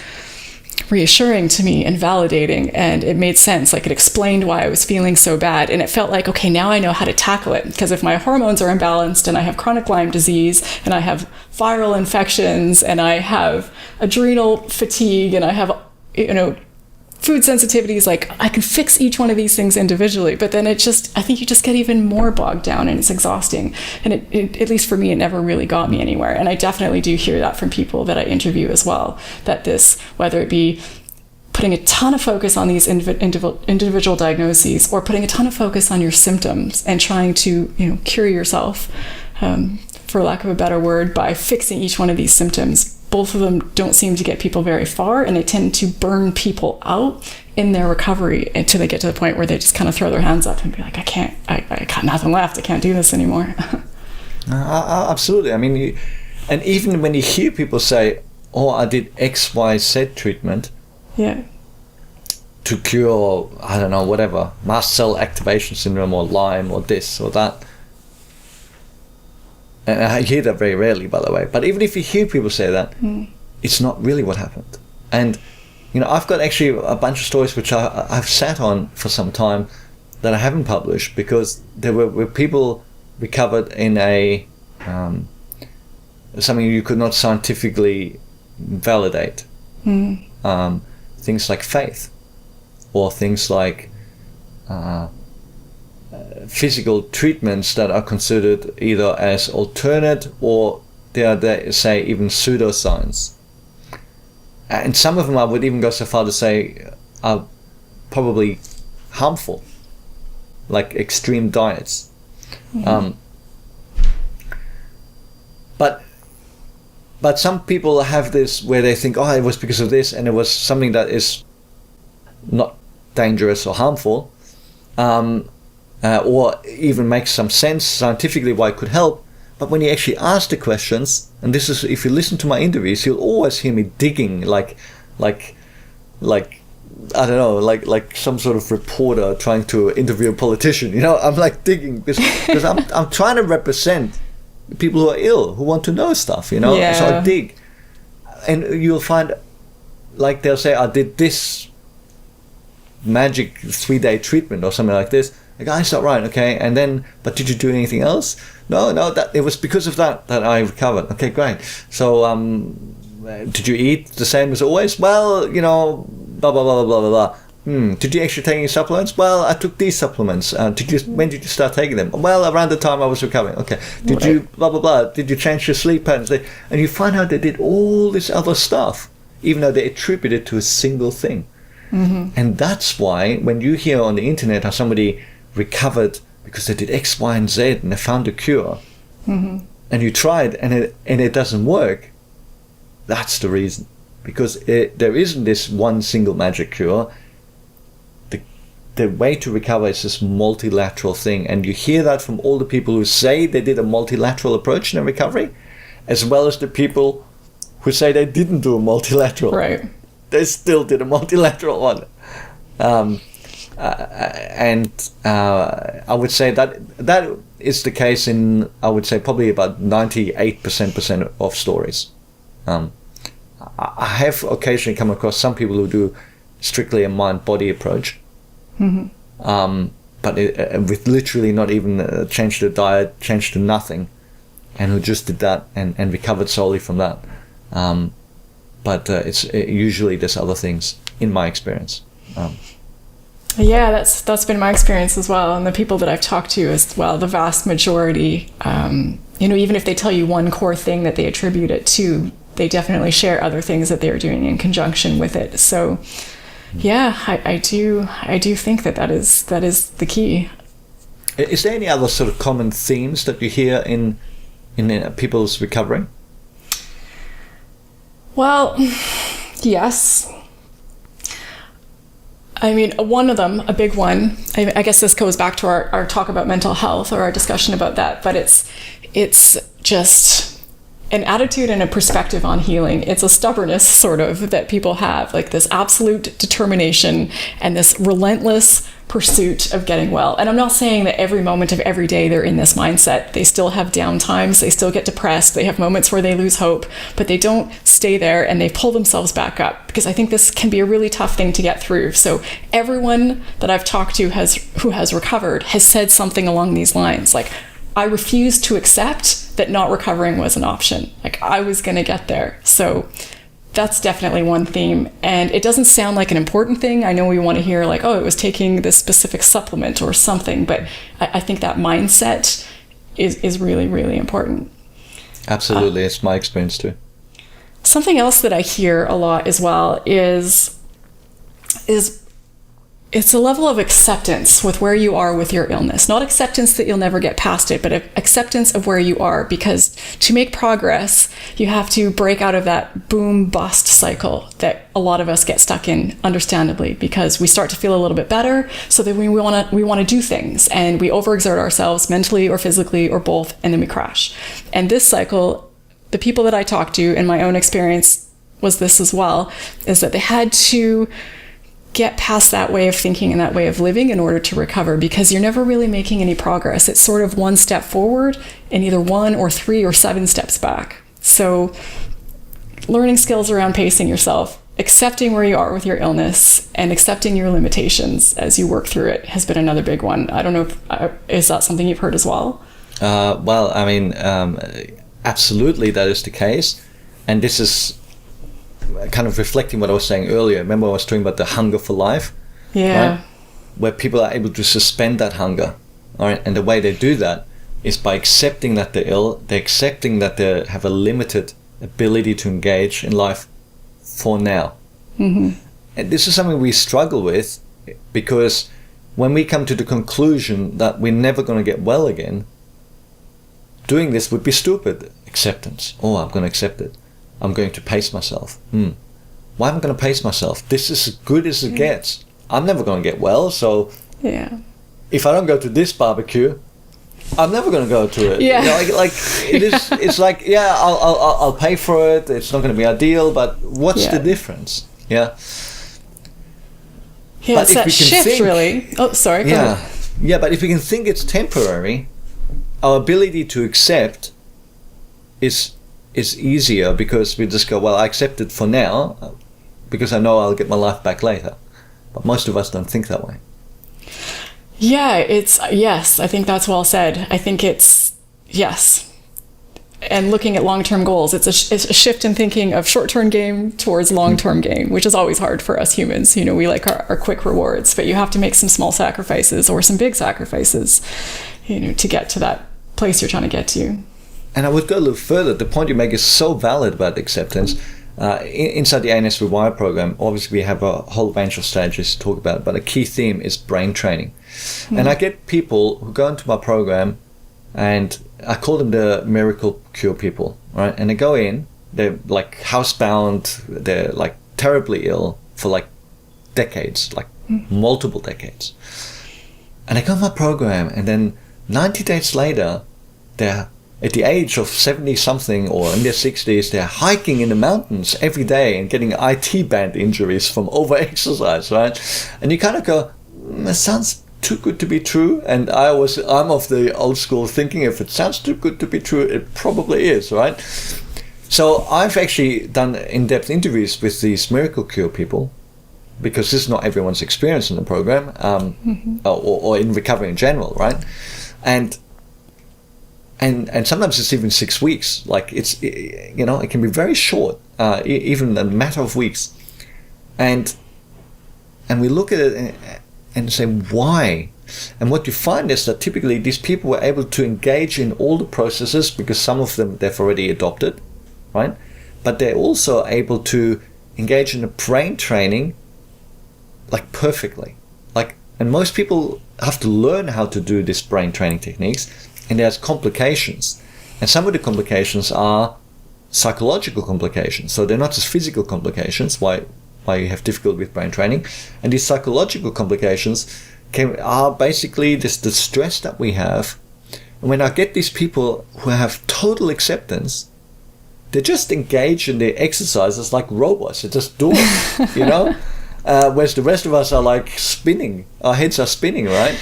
reassuring to me and validating, and it made sense. Like, it explained why I was feeling so bad, and it felt like, okay, now I know how to tackle it. Because if my hormones are imbalanced and I have chronic Lyme disease and I have viral infections and I have adrenal fatigue and I have food sensitivities, like, I can fix each one of these things individually. But then I think you just get even more bogged down and it's exhausting. And it at least for me, it never really got me anywhere. And I definitely do hear that from people that I interview as well, that this, whether it be putting a ton of focus on these individual diagnoses or putting a ton of focus on your symptoms and trying to, cure yourself, for lack of a better word, by fixing each one of these symptoms. Both of them don't seem to get people very far, and they tend to burn people out in their recovery until they get to the point where they just kind of throw their hands up and be like, I got nothing left. I can't do this anymore. Absolutely. I mean, and even when you hear people say, oh, I did X, Y, Z treatment yeah, to cure, I don't know, whatever, mast cell activation syndrome or Lyme or this or that. And I hear that very rarely, by the way. But even if you hear people say that, it's not really what happened. And, I've got actually a bunch of stories which I've sat on for some time that I haven't published because there were people recovered in a something you could not scientifically validate. Things like faith or things like physical treatments that are considered either as alternate or they say even pseudoscience. And some of them I would even go so far to say are probably harmful, like extreme diets. But some people have this where they think, oh, it was because of this and it was something that is not dangerous or harmful. Or even makes some sense scientifically why it could help. But when you actually ask the questions, and this is, if you listen to my interviews, you'll always hear me digging like I don't know, like some sort of reporter trying to interview a politician. I'm like digging because I'm trying to represent people who are ill, who want to know stuff. Yeah. So I dig, and you'll find, like, they'll say, I did this magic 3-day treatment or something like this. Like, it's not right, okay, and then, but did you do anything else? No, that it was because of that I recovered. Okay, great. So, did you eat the same as always? Well, blah blah blah blah blah blah. Did you actually take any supplements? Well, I took these supplements. When did you start taking them? Well, around the time I was recovering. Okay. Did you blah blah blah? Did you change your sleep patterns? And you find out they did all this other stuff, even though they attribute it to a single thing. And that's why when you hear on the internet how somebody recovered because they did X, Y, and Z and they found a cure, and you tried and it doesn't work, that's the reason. Because there isn't this one single magic cure. The way to recover is this multilateral thing, and you hear that from all the people who say they did a multilateral approach in their recovery, as well as the people who say they didn't do a multilateral. Right. They still did a multilateral one. And I would say that is the case in, I would say, probably about 98% of stories. I have occasionally come across some people who do strictly a mind-body approach. but with literally not even changed their diet, changed to nothing, and who just did that and recovered solely from that. But it's usually there's other things in my experience. Yeah, that's been my experience as well, and the people that I've talked to as well. The vast majority, even if they tell you one core thing that they attribute it to, they definitely share other things that they're doing in conjunction with it. So, yeah, I do think that is the key. Is there any other sort of common themes that you hear in people's recovery? Well, yes. I mean, one of them, a big one, I guess this goes back to our talk about mental health or our discussion about that, but it's just an attitude and a perspective on healing. It's a stubbornness sort of that people have, like this absolute determination and this relentless pursuit of getting well. And I'm not saying that every moment of every day they're in this mindset. They still have down times, they still get depressed, they have moments where they lose hope, but they don't stay there and they pull themselves back up, because I think this can be a really tough thing to get through. So everyone that I've talked to who has recovered has said something along these lines, like, I refused to accept that not recovering was an option. Like, I was going to get there. So that's definitely one theme. And it doesn't sound like an important thing. I know we want to hear like, oh, it was taking this specific supplement or something, but I think that mindset is really, really important. Absolutely. It's my experience too. Something else that I hear a lot as well is it's a level of acceptance with where you are with your illness. Not acceptance that you'll never get past it, but acceptance of where you are. Because to make progress, you have to break out of that boom-bust cycle that a lot of us get stuck in, understandably, because we start to feel a little bit better, so that we want to do things, and we overexert ourselves mentally or physically or both, and then we crash. And this cycle, the people that I talked to, in my own experience was this as well, is that they had to get past that way of thinking and that way of living in order to recover, because you're never really making any progress. It's sort of one step forward and either 1 or 3 or 7 steps back. So learning skills around pacing yourself, accepting where you are with your illness, and accepting your limitations as you work through it has been another big one. I don't know if, is that something you've heard as well? Well, I mean, absolutely that is the case. And this is kind of reflecting what I was saying earlier. Remember I was talking about the hunger for life? Yeah. Right? Where people are able to suspend that hunger. All right? And the way they do that is by accepting that they're ill, they're accepting that they have a limited ability to engage in life for now. Mm-hmm. And this is something we struggle with, because when we come to the conclusion that we're never going to get well again, doing this would be stupid. Acceptance. Oh, I'm going to accept it. I'm going to pace myself. Why am I going to pace myself? This is as good as it gets. I'm never going to get well, so yeah. If I don't go to this barbecue, I'm never going to go to it. Yeah. You know, like it is. It's like, yeah, I'll pay for it. It's not going to be ideal, but what's the difference? Yeah. Yeah, but it's that shift, really. Oh, sorry. Go ahead. Yeah, but if we can think it's temporary, our ability to accept is easier, because we just go, well, I accept it for now because I know I'll get my life back later. But most of us don't think that way. Yeah, yes, I think that's well said. I think it's, yes. And looking at long-term goals, it's a shift in thinking of short-term game towards long-term game, which is always hard for us humans. You know, we like our quick rewards, but you have to make some small sacrifices or some big sacrifices, you know, to get to that place you're trying to get to. And I would go a little further. The point you make is so valid about acceptance. Inside the ANS Rewire program, obviously we have a whole range of strategies to talk about, but a key theme is brain training. And I get people who go into my program, and I call them the miracle cure people, right? And they go in, they're like housebound, they're like terribly ill for like decades, like multiple decades. And they go in my program, and then 90 days later, they're at the age of 70-something or in their 60s, they're hiking in the mountains every day and getting IT band injuries from over-exercise, right? And you kind of go, it sounds too good to be true. And I'm of the old school thinking, if it sounds too good to be true, it probably is, right? So I've actually done in-depth interviews with these miracle cure people, because this is not everyone's experience in the program, or in recovery in general, right? And sometimes it's even 6 weeks. Like it can be very short, even a matter of weeks. And we look at it and say, why? And what you find is that typically these people were able to engage in all the processes because some of them they've already adopted, right? But they're also able to engage in the brain training like perfectly. And most people have to learn how to do this brain training techniques, and there's complications. And some of the complications are psychological complications. So they're not just physical complications, why you have difficulty with brain training. And these psychological complications are basically the stress that we have. And when I get these people who have total acceptance, they just engage in their exercises like robots. They just do it, whereas the rest of us are like spinning. Our heads are spinning, right?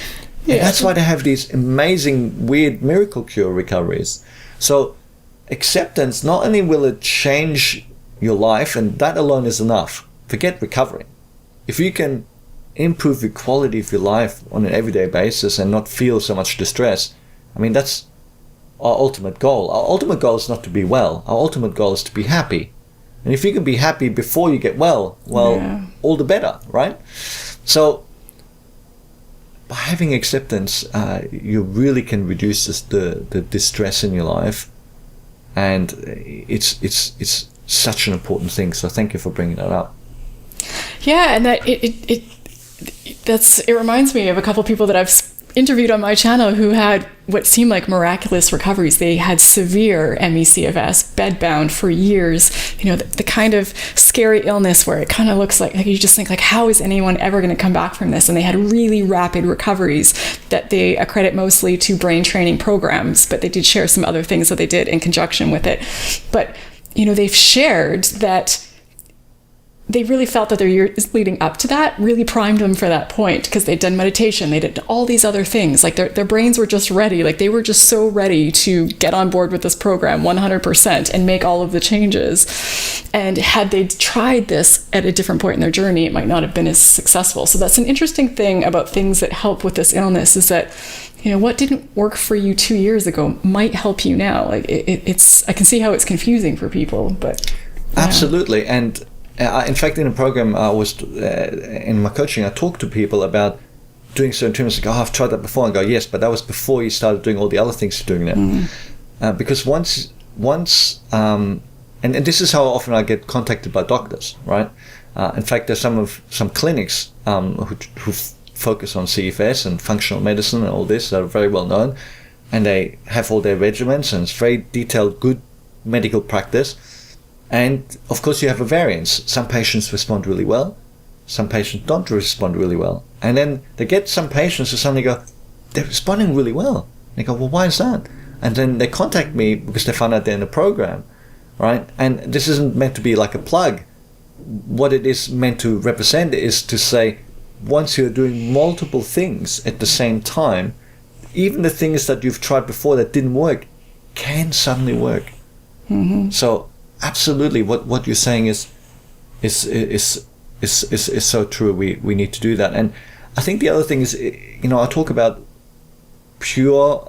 Yeah. And that's why they have these amazing, weird miracle cure recoveries. So acceptance, not only will it change your life, and that alone is enough. Forget recovery. If you can improve the quality of your life on an everyday basis and not feel so much distress, I mean, that's our ultimate goal. Our ultimate goal is not to be well. Our ultimate goal is to be happy. And if you can be happy before you get well, all the better, right? So by having acceptance, you really can reduce the distress in your life. And it's such an important thing. So thank you for bringing that up. Yeah, and that it reminds me of a couple people that I've interviewed on my channel who had what seemed like miraculous recoveries. They had severe ME/CFS, bedbound for years. The kind of scary illness where it kind of looks like you just think like, how is anyone ever going to come back from this? And they had really rapid recoveries that they accredit mostly to brain training programs, but they did share some other things that they did in conjunction with it. But they've shared that they really felt that their years leading up to that really primed them for that point, because they'd done meditation, they did all these other things. Like their brains were just ready. Like they were just so ready to get on board with this program 100% and make all of the changes. And had they tried this at a different point in their journey, it might not have been as successful. So that's an interesting thing about things that help with this illness, is that what didn't work for you 2 years ago might help you now. Like it's I can see how it's confusing for people, but absolutely. And in fact, in a program I was in my coaching, I talked to people about doing certain treatments. Like, I've tried that before, and go, yes, but that was before you started doing all the other things you're doing now. Because once, and this is how often I get contacted by doctors, right? In fact, there's some clinics who focus on CFS and functional medicine and all this that are very well known, and they have all their regimens, and it's very detailed, good medical practice. And of course you have a variance. Some patients respond really well, some patients don't respond really well. And then they get some patients who suddenly go, they're responding really well. They go, well, why is that? And then they contact me because they found out they're in the program, right? And this isn't meant to be like a plug. What it is meant to represent is to say, once you're doing multiple things at the same time, even the things that you've tried before that didn't work can suddenly work. So absolutely, what you're saying is so true. We need to do that. And I think the other thing is, I talk about pure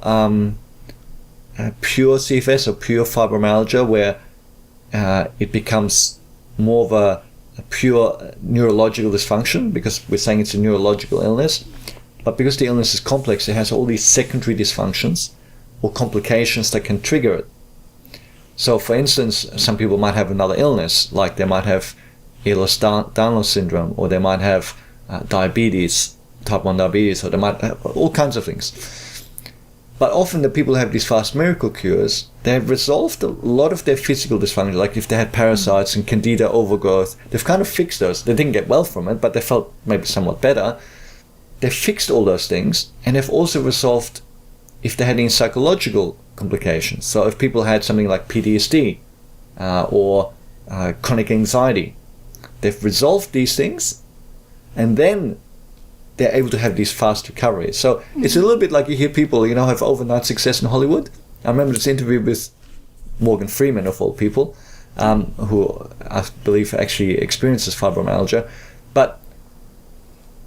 CFS or pure fibromyalgia, where it becomes more of a pure neurological dysfunction, because we're saying it's a neurological illness. But because the illness is complex, it has all these secondary dysfunctions or complications that can trigger it. So, for instance, some people might have another illness, like they might have Ehlers-Danlos syndrome, or they might have diabetes, type 1 diabetes, or they might have all kinds of things. But often the people who have these fast miracle cures, they have resolved a lot of their physical dysfunction. Like if they had parasites and candida overgrowth, they've kind of fixed those. They didn't get well from it, but they felt maybe somewhat better. They fixed all those things, and they've also resolved if they had any psychological complications. So if people had something like PTSD or chronic anxiety, they've resolved these things, and then they're able to have these fast recoveries. So it's a little bit like you hear people, have overnight success in Hollywood. I remember this interview with Morgan Freeman, of all people, who I believe actually experiences fibromyalgia. But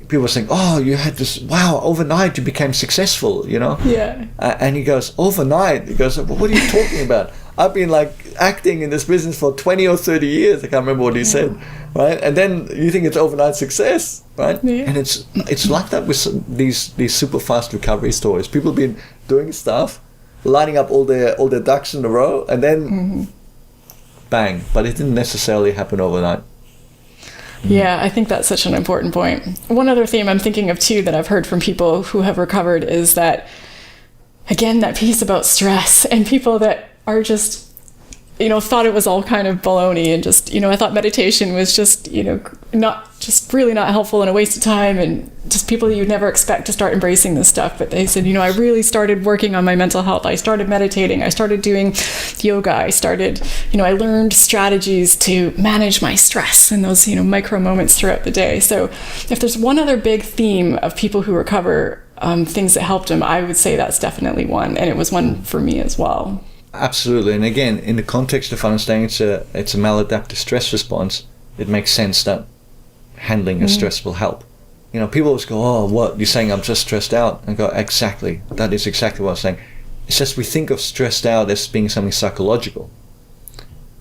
people saying, oh, you had this, wow, overnight you became successful, you know? Yeah. And he goes, overnight? He goes, well, what are you talking about? I've been like acting in this business for 20 or 30 years. I can't remember what he said, right? And then you think it's overnight success, right? Yeah. And it's like that with these super fast recovery stories. People have been doing stuff, lining up all their ducks in a row, and then bang. But it didn't necessarily happen overnight. Yeah, I think that's such an important point. One other theme I'm thinking of too that I've heard from people who have recovered is that, again, that piece about stress and people that are just, you know, thought it was all kind of baloney and just, you know, I thought meditation was just, you know, really not helpful and a waste of time, and just people you'd never expect to start embracing this stuff. But they said, you know, I really started working on my mental health. I started meditating. I started doing yoga. I learned strategies to manage my stress in those, you know, micro moments throughout the day. So if there's one other big theme of people who recover, things that helped them, I would say that's definitely one. And it was one for me as well. Absolutely. And again, in the context of understanding it's a maladaptive stress response, it makes sense that handling a stress will help. You know, people always go, oh, what, you're saying I'm just stressed out? And I go, exactly. That is exactly what I'm saying. It's just we think of stressed out as being something psychological.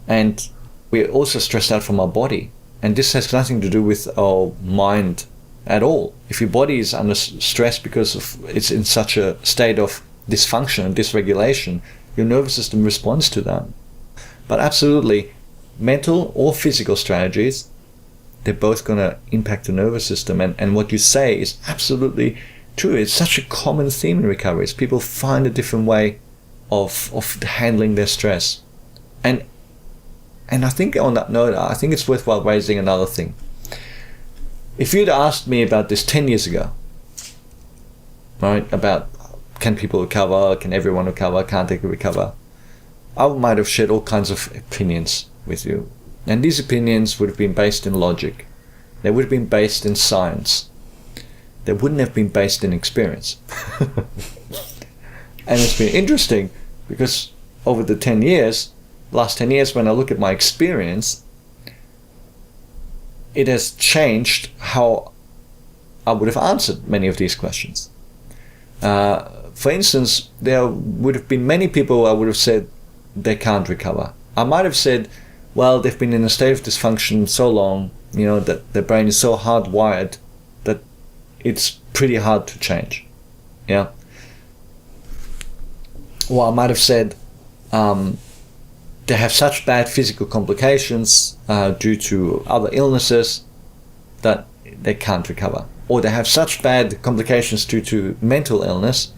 And we're also stressed out from our body. And this has nothing to do with our mind at all. If your body is under stress because it's in such a state of dysfunction and dysregulation, your nervous system responds to that. But absolutely, mental or physical strategies, they're both going to impact the nervous system. And what you say is absolutely true. It's such a common theme in recoveries. People find a different way of handling their stress. And I think on that note, I think it's worthwhile raising another thing. If you'd asked me about this 10 years ago, right, about can people recover, can everyone recover, can't they recover, I might have shared all kinds of opinions with you. And these opinions would have been based in logic. They would have been based in science. They wouldn't have been based in experience. And it's been interesting because over the last 10 years, when I look at my experience, it has changed how I would have answered many of these questions. For instance, there would have been many people I would have said they can't recover. I might have said, well, they've been in a state of dysfunction so long, you know, that their brain is so hardwired that it's pretty hard to change. Yeah. Or I might have said they have such bad physical complications due to other illnesses that they can't recover. Or they have such bad complications due to mental illness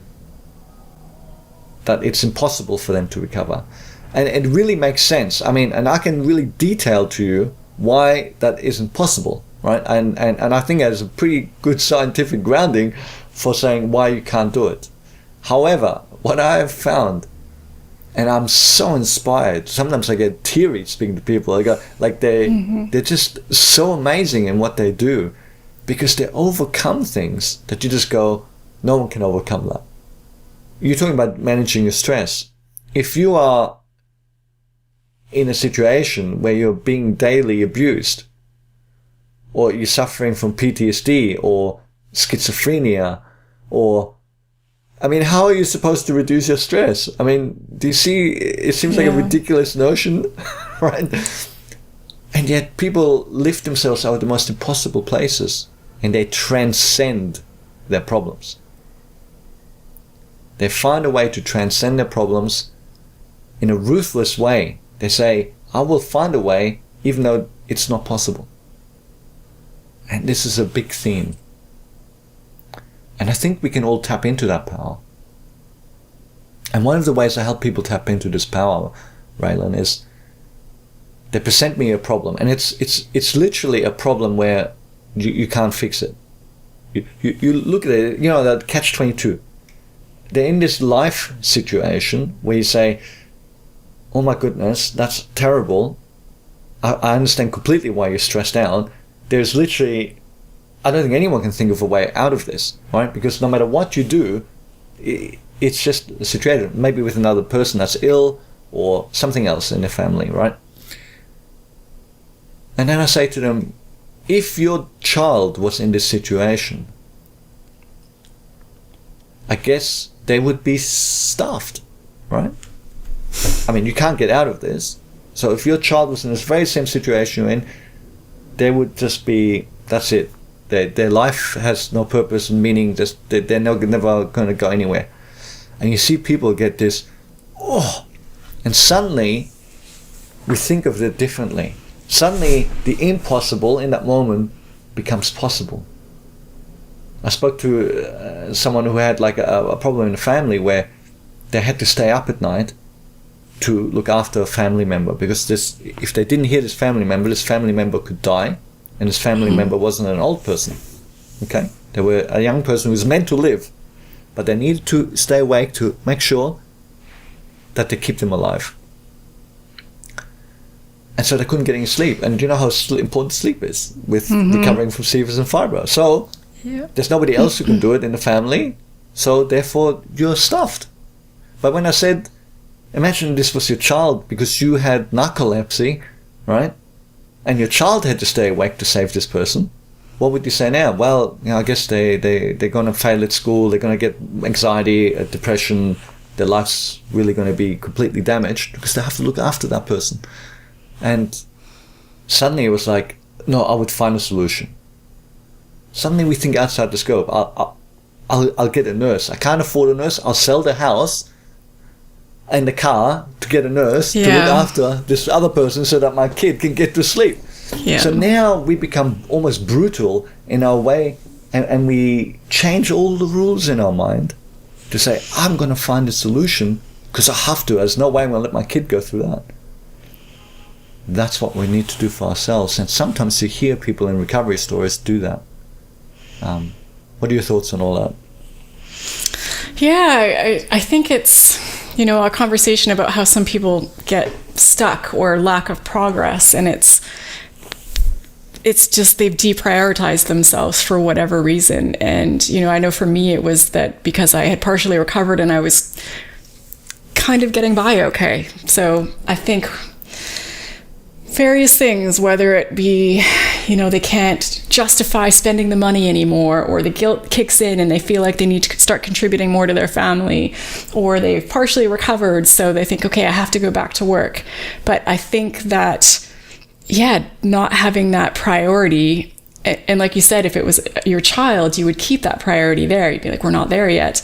that it's impossible for them to recover. And it really makes sense. I mean, and I can really detail to you why that isn't possible, right? And I think there's a pretty good scientific grounding for saying why you can't do it. However, what I have found, and I'm so inspired, sometimes I get teary speaking to people. I go, like they're just so amazing in what they do because they overcome things that you just go, no one can overcome that. You're talking about managing your stress. If you are in a situation where you're being daily abused, or you're suffering from PTSD or schizophrenia, or, I mean, how are you supposed to reduce your stress? I mean, do you see, it seems like a ridiculous notion, right? And yet people lift themselves out of the most impossible places and they transcend their problems. They find a way to transcend their problems in a ruthless way. They say, I will find a way even though it's not possible. And this is a big theme. And I think we can all tap into that power. And one of the ways I help people tap into this power, Raelan, is they present me a problem. And it's literally a problem where you can't fix it. You look at it, you know, that catch-22. They're in this life situation where you say, oh my goodness, that's terrible. I understand completely why you're stressed out. There's literally, I don't think anyone can think of a way out of this, right? Because no matter what you do, it's just a situation, maybe with another person that's ill or something else in the family, right? And then I say to them, if your child was in this situation, I guess they would be stuffed, right? I mean, you can't get out of this. So if your child was in this very same situation you're in, they would just be, that's it. Their life has no purpose and meaning, just they're never going to go anywhere. And you see people get this, and suddenly we think of it differently. Suddenly the impossible in that moment becomes possible. I spoke to someone who had like a problem in the family where they had to stay up at night to look after a family member, because if they didn't hear this family member could die, and this family member wasn't an old person. Okay? They were a young person who was meant to live, but they needed to stay awake to make sure that they keep them alive. And so they couldn't get any sleep. And you know how important sleep is with recovering from CFS and fibro. So there's nobody else who can do it in the family, so therefore you're stuffed. But when I said, imagine this was your child because you had narcolepsy, right? And your child had to stay awake to save this person. What would you say now? Well, I guess they're going to fail at school. They're going to get anxiety, depression. Their life's really going to be completely damaged because they have to look after that person. And suddenly it was like, no, I would find a solution. Suddenly we think outside the scope. I'll get a nurse. I can't afford a nurse. I'll sell the house and the car to get a nurse to look after this other person so that my kid can get to sleep. Yeah. So now we become almost brutal in our way, and we change all the rules in our mind to say, I'm going to find a solution because I have to. There's no way I'm going to let my kid go through that. That's what we need to do for ourselves. And sometimes you hear people in recovery stories do that. What are your thoughts on all that? Yeah, I think it's, a conversation about how some people get stuck or lack of progress, and it's just they've deprioritized themselves for whatever reason. And, I know for me it was that because I had partially recovered and I was kind of getting by okay. So I think various things, whether it be, they can't justify spending the money anymore, or the guilt kicks in and they feel like they need to start contributing more to their family, or they've partially recovered, so they think, okay, I have to go back to work. But I think that, not having that priority, and like you said, if it was your child, you would keep that priority there. You'd be like, we're not there yet.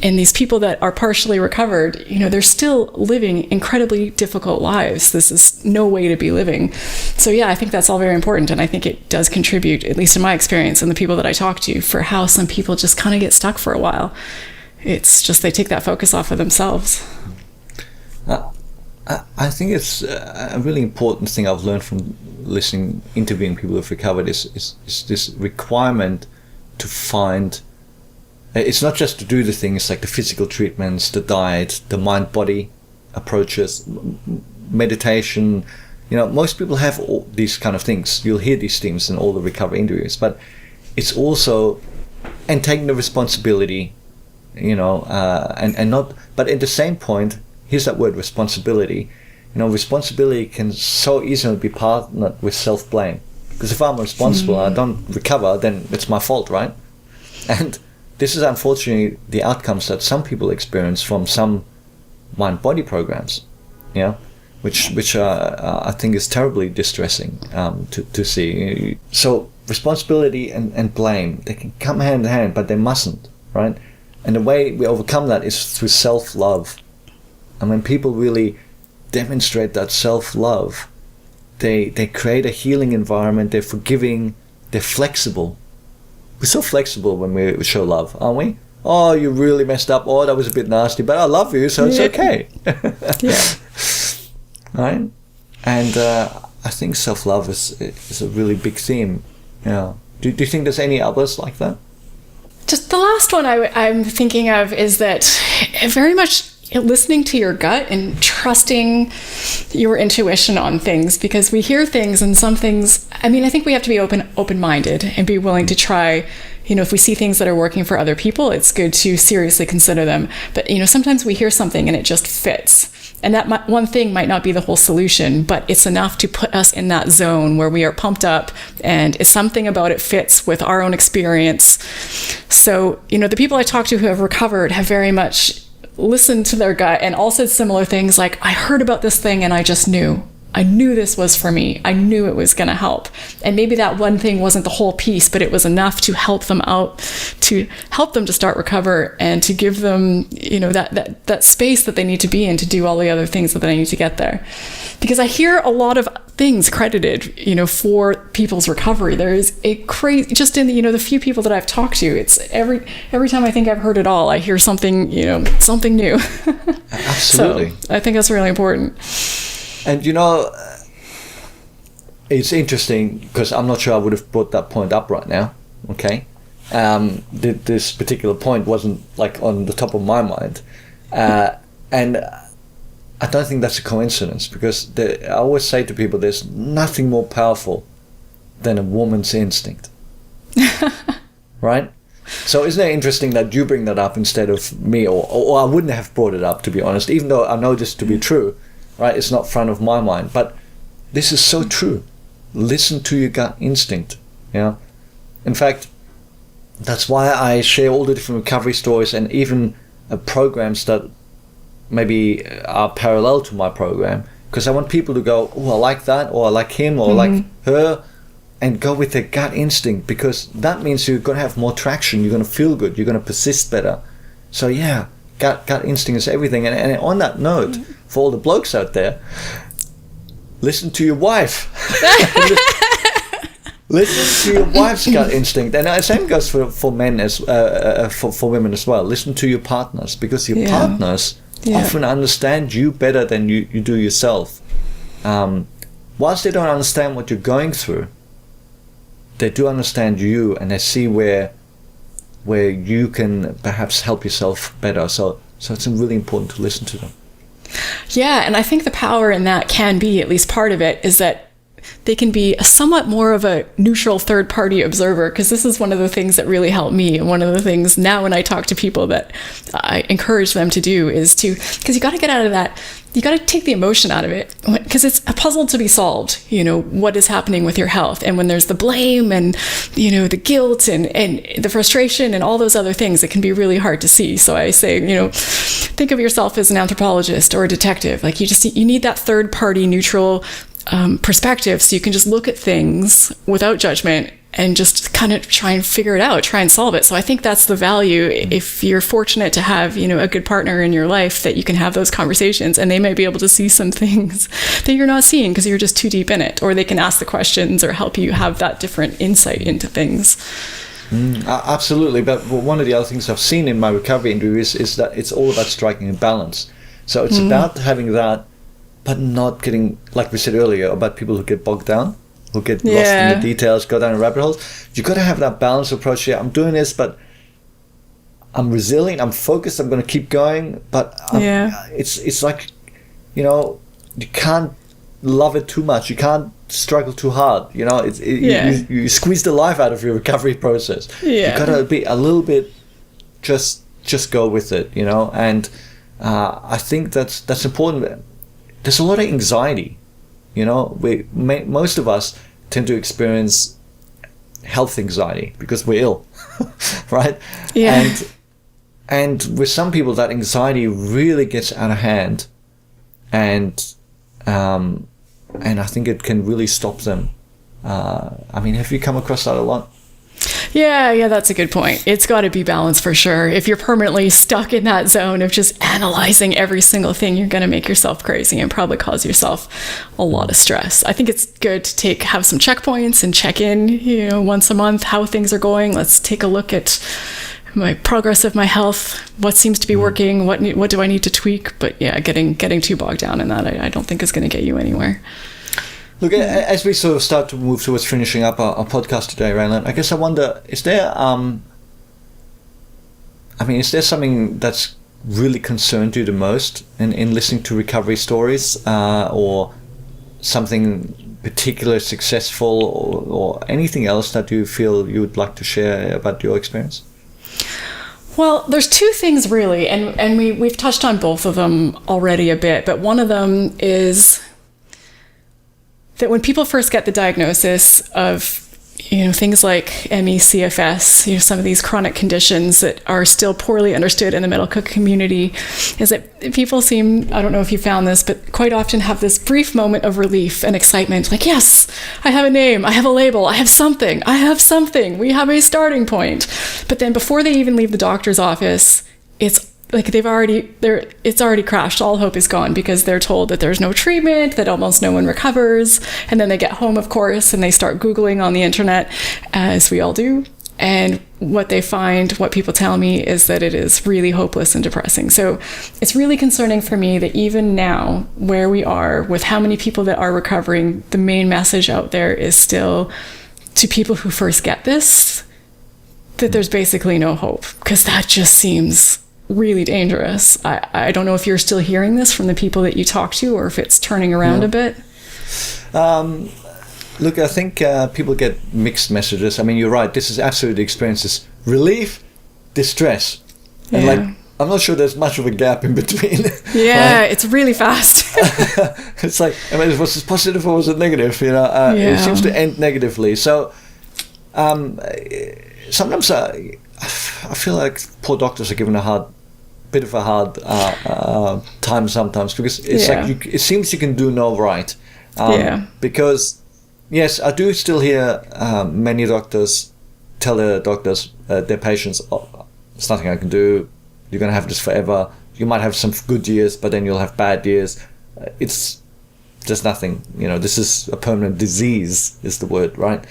And these people that are partially recovered, they're still living incredibly difficult lives. This is no way to be living. So I think that's all very important. And I think it does contribute, at least in my experience and the people that I talk to, for how some people just kind of get stuck for a while. It's just they take that focus off of themselves. I think it's a really important thing I've learned from interviewing people who've recovered is this requirement to find. It's not just to do the things like the physical treatments, the diet, the mind-body approaches, meditation. Most people have all these kind of things. You'll hear these things in all the recovery interviews, but it's also and taking the responsibility, and not. But at the same point, here's that word, responsibility. Responsibility can so easily be partnered with self-blame. Because if I'm responsible and I don't recover, then it's my fault, right? And this is unfortunately the outcomes that some people experience from some mind-body programs, which I think is terribly distressing to see. So responsibility and blame, they can come hand in hand, but they mustn't, right? And the way we overcome that is through self-love. And when people really demonstrate that self-love, they create a healing environment, they're forgiving, they're flexible. We're so flexible when we show love, aren't we? Oh, you really messed up. Oh, that was a bit nasty, but I love you, so it's okay. Right? And I think self-love is a really big theme. Do you think there's any others like that? Just the last one I'm thinking of is that very much listening to your gut and trusting your intuition on things, because we hear things and some things, I think we have to be open-minded and be willing to try, if we see things that are working for other people, it's good to seriously consider them. But, sometimes we hear something and it just fits. And that one thing might not be the whole solution, but it's enough to put us in that zone where we are pumped up and it's something about it fits with our own experience. So, the people I talk to who have recovered have very much listened to their gut and all said similar things like, I heard about this thing and I just knew. I knew this was for me. I knew it was going to help. And maybe that one thing wasn't the whole piece, but it was enough to help them out, to help them to start recover and to give them, that space that they need to be in to do all the other things that they need to get there. Because I hear a lot of things credited, for people's recovery. There is a crazy, just in the few people that I've talked to, it's every time I think I've heard it all, I hear something, something new. Absolutely. So I think that's really important. And it's interesting because I'm not sure I would have brought that point up right now. Okay, this particular point wasn't like on the top of my mind, and I don't think that's a coincidence because I always say to people, there's nothing more powerful than a woman's instinct, right? So isn't it interesting that you bring that up instead of me, or I wouldn't have brought it up, to be honest, even though I know this to be true. Right, it's not front of my mind, but this is so true. Listen to your gut instinct. In fact, that's why I share all the different recovery stories and even programs that maybe are parallel to my program, because I want people to go, oh, I like that, or I like him, or I like her, and go with their gut instinct, because that means you're going to have more traction. You're going to feel good. You're going to persist better. So yeah. Gut instinct is everything. And on that note, for all the blokes out there, listen to your wife. Listen to your wife's gut instinct. And the same goes for men as for women as well. Listen to your partners, because your partners often understand you better than you do yourself. Whilst they don't understand what you're going through, they do understand you, and they see where you can perhaps help yourself better. So it's really important to listen to them. Yeah, and I think the power in that can be, at least part of it, is that they can be somewhat more of a neutral third-party observer, because this is one of the things that really helped me. And one of the things now when I talk to people that I encourage them to do is because you got to get out of that, you got to take the emotion out of it, because it's a puzzle to be solved, what is happening with your health. And when there's the blame and, the guilt and the frustration and all those other things, it can be really hard to see. So I say, think of yourself as an anthropologist or a detective. Like you need that third-party neutral perspective, so you can just look at things without judgment and just kind of try and figure it out, try and solve it. So I think that's the value. If you're fortunate to have, a good partner in your life, that you can have those conversations, and they might be able to see some things that you're not seeing because you're just too deep in it, or they can ask the questions or help you have that different insight into things. Absolutely. But one of the other things I've seen in my recovery interviews is that it's all about striking a balance. So it's about having that, but not getting, like we said earlier, about people who get bogged down, who get lost in the details, go down rabbit holes. You got to have that balanced approach. Yeah, I'm doing this, but I'm resilient, I'm focused, I'm going to keep going. But it's like, you can't love it too much. You can't struggle too hard. You squeeze the life out of your recovery process. You got to be a little bit, just go with it, And I think that's important. There's a lot of anxiety, most of us tend to experience health anxiety because we're ill, right? Yeah. And with some people, that anxiety really gets out of hand, and I think it can really stop them. Have you come across that a lot? Yeah, that's a good point. It's got to be balanced for sure. If you're permanently stuck in that zone of just analyzing every single thing, you're going to make yourself crazy and probably cause yourself a lot of stress. I think it's good to have some checkpoints and check in, once a month, how things are going. Let's take a look at my progress of my health, what seems to be working, what do I need to tweak. But yeah, getting too bogged down in that, I don't think is going to get you anywhere. Look, as we sort of start to move towards finishing up our podcast today, Raelan, I guess I wonder, is there something that's really concerned you the most in listening to recovery stories, or something particularly successful, or anything else that you feel you would like to share about your experience? Well, there's two things really, and we've touched on both of them already a bit, but one of them is that when people first get the diagnosis of, things like ME, CFS, some of these chronic conditions that are still poorly understood in the medical community, is that people seem, I don't know if you found this, but quite often have this brief moment of relief and excitement, like, yes, I have a name, I have a label, I have something, we have a starting point. But then before they even leave the doctor's office, it's like it's already crashed. All hope is gone because they're told that there's no treatment, that almost no one recovers. And then they get home, of course, and they start Googling on the internet, as we all do. And what they find, what people tell me, is that it is really hopeless and depressing. So it's really concerning for me that even now, where we are, with how many people that are recovering, the main message out there is still to people who first get this, that there's basically no hope, because that just seems really dangerous. I don't know if you're still hearing this from the people that you talk to, or if it's turning around a bit. Look, I think people get mixed messages. I mean, you're right. This is absolutely experiences relief, distress, and I'm not sure there's much of a gap in between. Yeah, right? It's really fast. It's like, was it positive or was it negative? It seems to end negatively. So sometimes I feel like poor doctors are given a bit of a hard time sometimes, because it's like it seems you can do no right. Because yes, I do still hear many doctors tell their patients, oh, there's nothing I can do, you're going to have this forever, you might have some good years but then you'll have bad years, it's just nothing, this is a permanent disease is the word, right?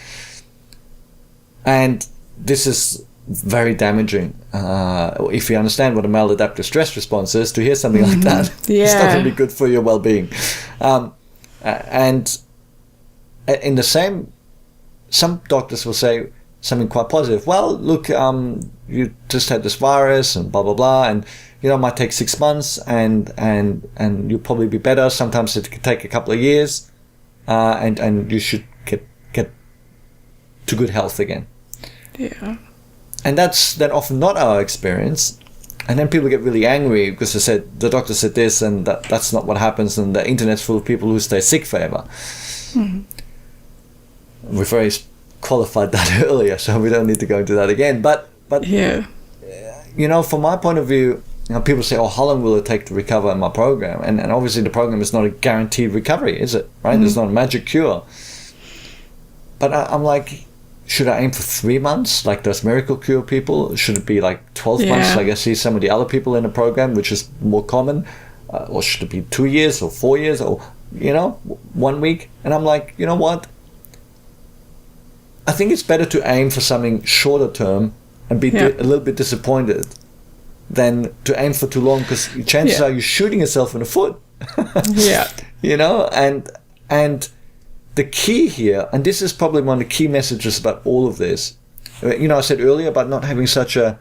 And this is very damaging. If you understand what a maladaptive stress response is, to hear something like that, it's not going to be good for your well-being. And in the same, some doctors will say something quite positive. Well, look, you just had this virus and blah blah blah, and it might take 6 months, and you'll probably be better. Sometimes it can take a couple of years, and you should get to good health again. Yeah. And that's then often not our experience. And then people get really angry because the doctor said this, and that's not what happens, and the internet's full of people who stay sick forever. Mm-hmm. We've already qualified that earlier, so we don't need to go into that again. But from my point of view, people say, oh, how long will it take to recover in my program? And obviously the program is not a guaranteed recovery, is it? Right? Mm-hmm. There's not a magic cure. But I'm like, should I aim for 3 months, like those miracle cure people? Should it be like 12 months, like I see some of the other people in the program, which is more common? Or should it be 2 years or 4 years or, 1 week? And I'm like, you know what? I think it's better to aim for something shorter term and be a little bit disappointed than to aim for too long, because chances are you're shooting yourself in the foot. And the key here, and this is probably one of the key messages about all of this, I said earlier about not having such a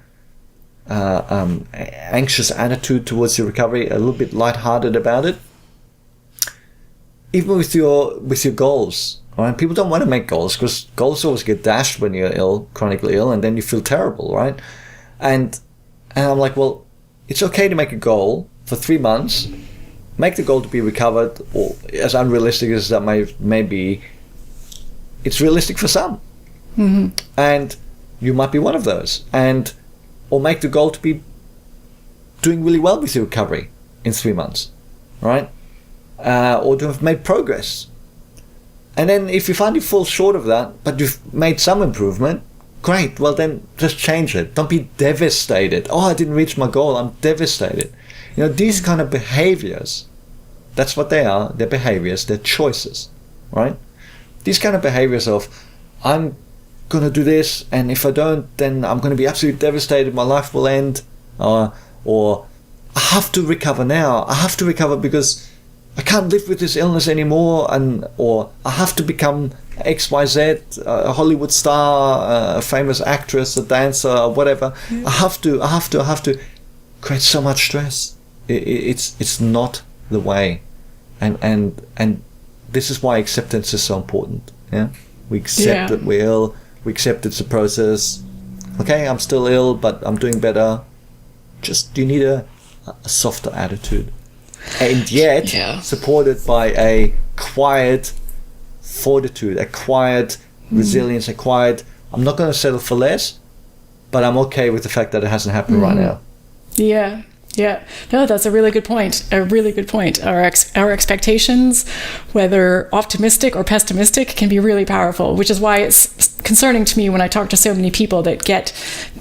anxious attitude towards your recovery, a little bit lighthearted about it. Even with your goals, right? People don't want to make goals because goals always get dashed when you're ill, chronically ill, and then you feel terrible, right? And I'm like, well, it's okay to make a goal for 3 months. Make the goal to be recovered, or as unrealistic as that may be, it's realistic for some. Mm-hmm. And you might be one of those. Or make the goal to be doing really well with your recovery in 3 months, right? Or to have made progress. And then if you find you fall short of that, but you've made some improvement, great. Well, then just change it. Don't be devastated. Oh, I didn't reach my goal. I'm devastated. These kind of behaviors, that's what they are. They're behaviors. They're choices, right? These kind of behaviors of, I'm going to do this, and if I don't, then I'm going to be absolutely devastated. My life will end. Or I have to recover now. I have to recover because I can't live with this illness anymore. Or I have to become XYZ, a Hollywood star, a famous actress, a dancer, or whatever. I have to. Creates so much stress. It's not the way, and this is why acceptance is so important. Yeah, we accept that we're ill. We accept it's a process. Okay, I'm still ill, but I'm doing better. Just you need a softer attitude, and yet supported by a quiet fortitude, a quiet resilience, a quiet. I'm not going to settle for less, but I'm okay with the fact that it hasn't happened right now. Yeah. Yeah, no, that's a really good point. A really good point. Our expectations, whether optimistic or pessimistic, can be really powerful, which is why it's concerning to me when I talk to so many people that get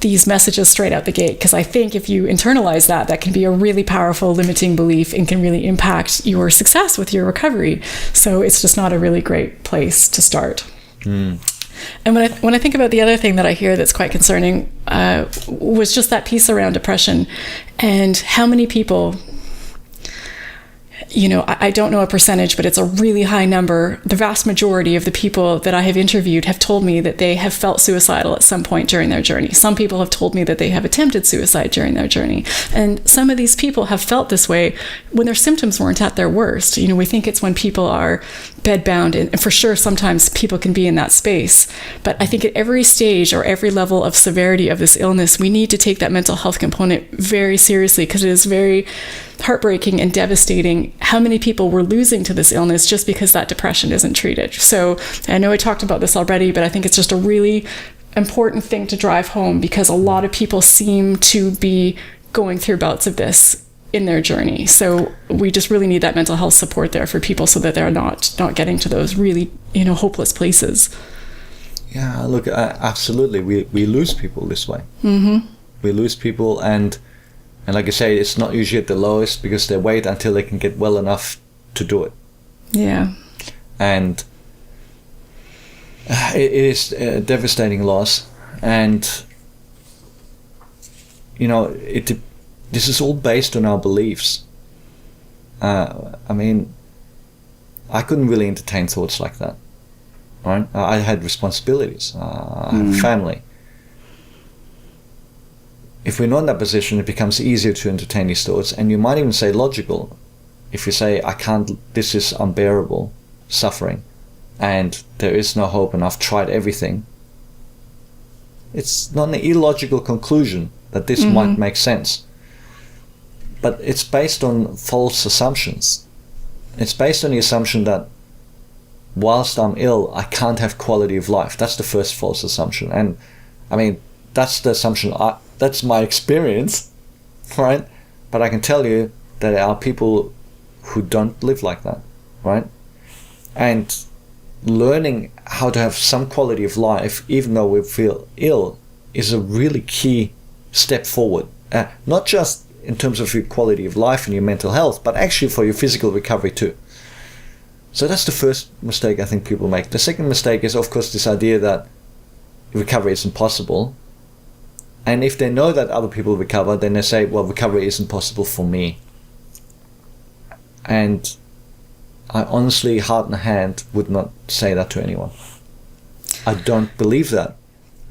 these messages straight out the gate. Because I think if you internalize that, that can be a really powerful limiting belief and can really impact your success with your recovery. So it's just not a really great place to start. And when I think about the other thing that I hear that's quite concerning was just that piece around depression and how many people, you know, I don't know a percentage, but it's a really high number. The vast majority of the people that I have interviewed have told me that they have felt suicidal at some point during their journey. Some people have told me that they have attempted suicide during their journey. And some of these people have felt this way when their symptoms weren't at their worst. You know, we think it's when people are bedbound, and for sure sometimes people can be in that space. But I think at every stage or every level of severity of this illness, we need to take that mental health component very seriously, because it is very heartbreaking and devastating how many people we're losing to this illness just because that depression isn't treated. So I know I talked about this already, but I think it's just a really important thing to drive home, because a lot of people seem to be going through bouts of this in their journey. So we just really need that mental health support there for people so that they're not getting to those really, you know, hopeless places. Yeah, look, absolutely. We lose people this way. We lose people, and like I say, it's not usually at the lowest, because they wait until they can get well enough to do it. Yeah. And it is a devastating loss. And, you know, this is all based on our beliefs. I mean, I couldn't really entertain thoughts like that. Right? I had responsibilities. I had a family. If we're not in that position, it becomes easier to entertain these thoughts. And you might even say logical. If you say, I can't, this is unbearable suffering, and there is no hope, and I've tried everything. It's not an illogical conclusion that this might make sense. But it's based on false assumptions. It's based on the assumption that whilst I'm ill, I can't have quality of life. That's the first false assumption. And I mean, that's the assumption. That's my experience, right? But I can tell you that there are people who don't live like that, right? And learning how to have some quality of life, even though we feel ill, is a really key step forward. Not just in terms of your quality of life and your mental health, but actually for your physical recovery too. So that's the first mistake I think people make. The second mistake is, of course, this idea that recovery is impossible. And if they know that other people recover, then they say, well, recovery isn't possible for me. And I honestly, heart in hand, would not say that to anyone. I don't believe that.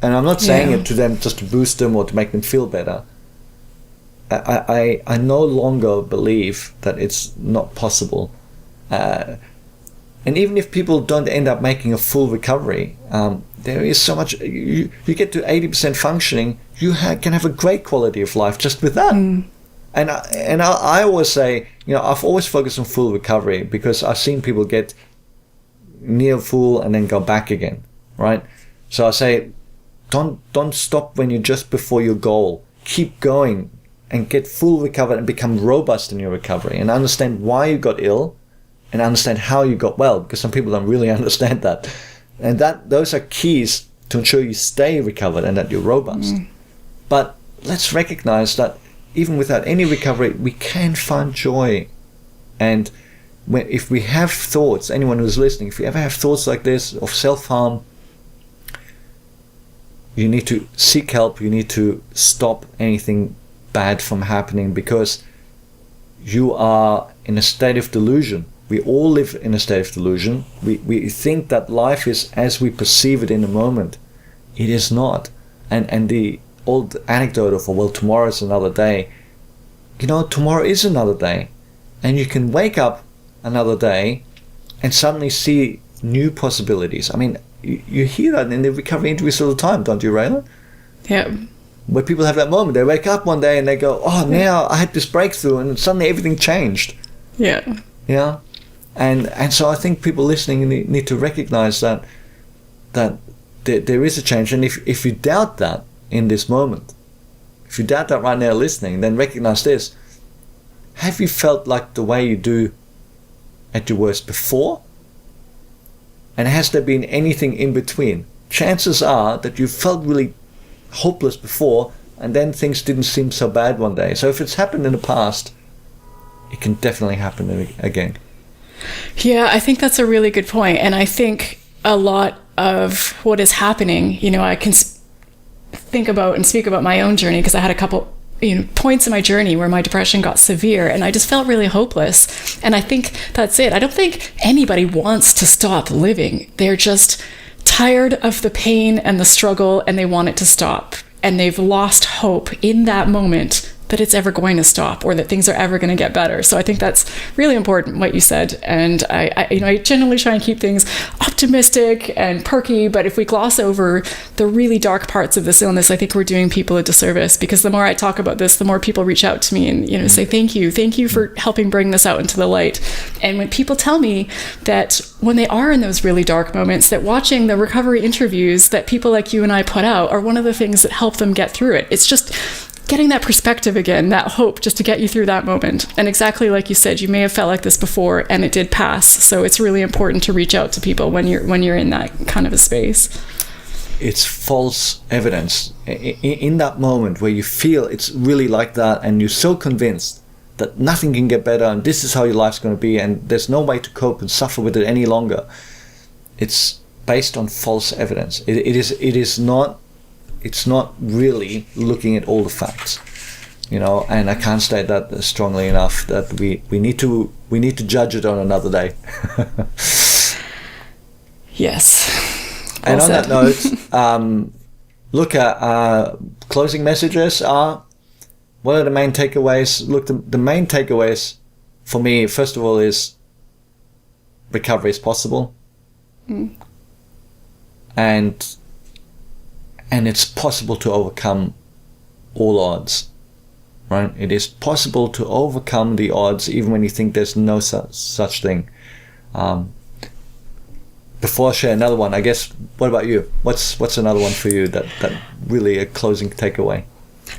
And I'm not saying it to them just to boost them or to make them feel better. I no longer believe that it's not possible. And even if people don't end up making a full recovery, there is so much. You get to 80% functioning, you can have a great quality of life just with that. And I always say, you know, I've always focused on full recovery, because I've seen people get near full and then go back again, right? So I say, don't stop when you're just before your goal. Keep going and get full recovered and become robust in your recovery, and understand why you got ill and understand how you got well, because some people don't really understand that. And those are keys to ensure you stay recovered and that you're robust. But let's recognize that even without any recovery, we can find joy. And if we have thoughts, anyone who's listening, if you ever have thoughts like this of self-harm, you need to seek help. You need to stop anything bad from happening, because you are in a state of delusion. We all live in a state of delusion. We think that life is as we perceive it in a moment. It is not. And the old anecdote of, well, tomorrow is another day. You know, tomorrow is another day. And you can wake up another day and suddenly see new possibilities. I mean, you hear that in the recovery interviews all the time, don't you, Raelan? Yeah. Where people have that moment, they wake up one day and they go, oh, now I had this breakthrough and suddenly everything changed. Yeah. Yeah. And so I think people listening need to recognize that there is a change. And if you doubt that in this moment, if you doubt that right now listening, then recognize this. Have you felt like the way you do at your worst before? And has there been anything in between? Chances are that you felt really hopeless before, and then things didn't seem so bad one day. So if it's happened in the past, it can definitely happen again. Yeah, I think that's a really good point. And I think a lot of what is happening, you know, I can think about and speak about my own journey, because I had a couple, you know, points in my journey where my depression got severe and I just felt really hopeless. And I think that's it. I don't think anybody wants to stop living. They're just tired of the pain and the struggle, and they want it to stop. And they've lost hope in that moment that it's ever going to stop or that things are ever going to get better. So I think that's really important, what you said. And I generally try and keep things optimistic and perky, but if we gloss over the really dark parts of this illness, I think we're doing people a disservice, because the more I talk about this, the more people reach out to me and, you know, say, thank you for helping bring this out into the light. And when people tell me that when they are in those really dark moments, that watching the recovery interviews that people like you and I put out are one of the things that help them get through it. It's just getting that perspective again, that hope, just to get you through that moment. And exactly like you said, you may have felt like this before and it did pass. So it's really important to reach out to people when you're in that kind of a space. It's false evidence. In that moment where you feel it's really like that and you're so convinced that nothing can get better and this is how your life's going to be and there's no way to cope and suffer with it any longer, it's based on false evidence. It's not really looking at all the facts, you know. And I can't state that strongly enough, that we need to judge it on another day. Yes. Well and on said. That note, look at closing messages are, what are the main takeaways? Look, the main takeaways for me, first of all, is recovery is possible. And it's possible to overcome all odds, right? It is possible to overcome the odds even when you think there's no such thing. Before I share another one, I guess, what about you? What's another one for you that really a closing takeaway?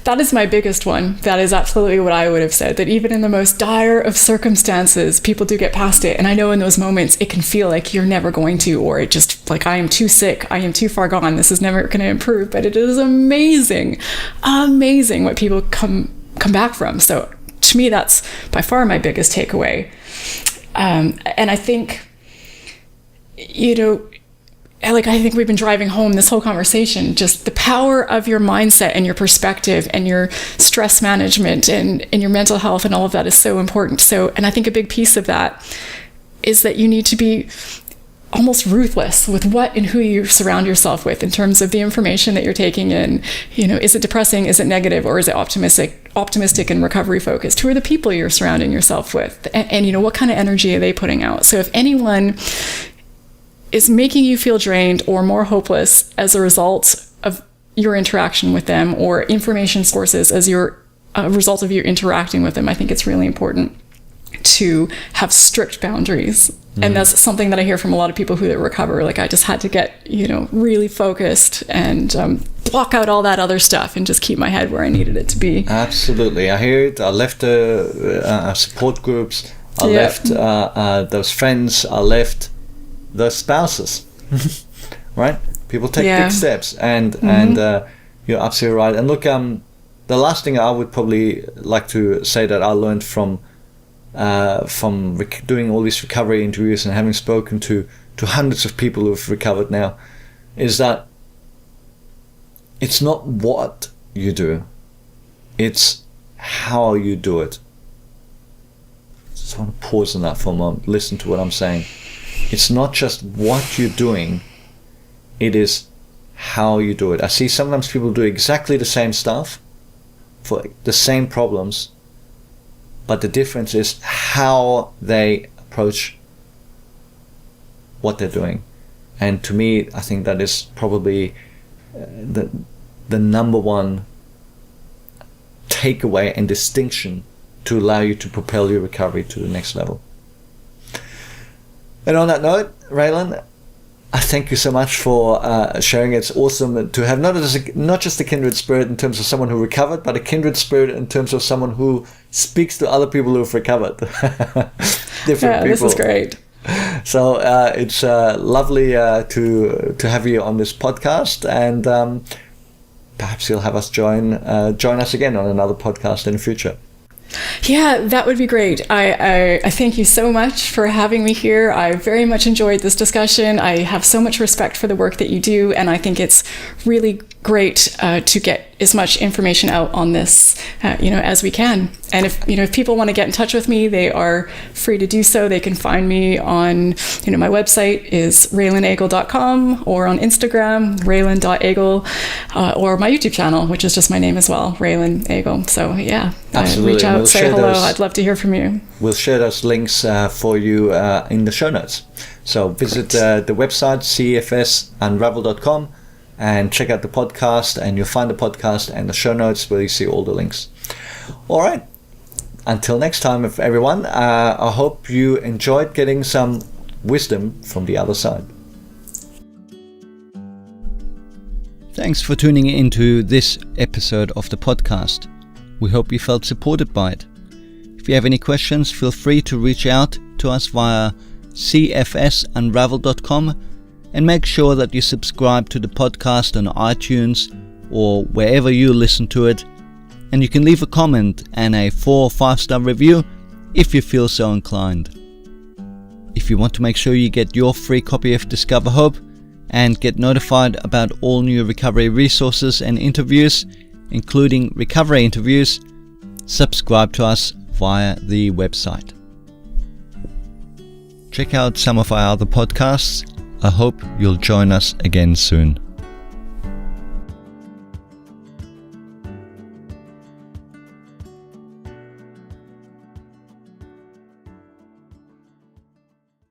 That is my biggest one. That is absolutely what I would have said, that even in the most dire of circumstances, people do get past it. And I know in those moments, it can feel like you're never going to, or it just like, I am too sick, I am too far gone, this is never going to improve. But it is amazing what people come back from. So to me, that's by far my biggest takeaway. And I think, you know, like, I think we've been driving home this whole conversation, just the power of your mindset and your perspective and your stress management and your mental health and all of that is so important. So, and I think a big piece of that is that you need to be almost ruthless with what and who you surround yourself with in terms of the information that you're taking in. You know, is it depressing? Is it negative? Or is it optimistic and recovery focused? Who are the people you're surrounding yourself with? And you know, what kind of energy are they putting out? So if anyone is making you feel drained or more hopeless as a result of your interaction with them, or information sources as a result of you interacting with them, I think it's really important to have strict boundaries. And that's something that I hear from a lot of people who recover. Like, I just had to get, you know, really focused and block out all that other stuff and just keep my head where I needed it to be. Absolutely. I hear it. I left support groups. I left those friends. I left the spouses. Right? People take big steps, and you're absolutely right. And look, the last thing I would probably like to say that I learned from doing all these recovery interviews and having spoken to hundreds of people who've recovered now, is that it's not what you do, it's how you do it. Just want to pause on that for a moment, listen to what I'm saying. It's not just what you're doing, it is how you do it. I see sometimes people do exactly the same stuff for the same problems, but the difference is how they approach what they're doing. And to me, I think that is probably the number one takeaway and distinction to allow you to propel your recovery to the next level. And on that note, Raelan, I thank you so much for sharing. It's awesome to have not just a kindred spirit in terms of someone who recovered, but a kindred spirit in terms of someone who speaks to other people who've recovered. Different people. This is great. So it's lovely to have you on this podcast, and perhaps you'll have us join us again on another podcast in the future. Yeah, that would be great. I thank you so much for having me here. I very much enjoyed this discussion. I have so much respect for the work that you do, and I think it's really great to get as much information out on this, as we can. And if people want to get in touch with me, they are free to do so. They can find me on, my website is raelanagle.com, or on Instagram, raelan.agle, or my YouTube channel, which is just my name as well, Raelan Agle. So yeah, absolutely. Reach out, say hello. I'd love to hear from you. We'll share those links for you in the show notes. So visit the website, cfsunravel.com, and check out the podcast, and you'll find the podcast and the show notes where you see all the links. All right. Until next time, everyone, I hope you enjoyed getting some wisdom from the other side. Thanks for tuning into this episode of the podcast. We hope you felt supported by it. If you have any questions, feel free to reach out to us via cfsunravel.com, and make sure that you subscribe to the podcast on iTunes or wherever you listen to it. And you can leave a comment and a 4 or 5 star review if you feel so inclined. If you want to make sure you get your free copy of Discover Hope and get notified about all new recovery resources and interviews, including recovery interviews, subscribe to us via the website. Check out some of our other podcasts. I hope you'll join us again soon.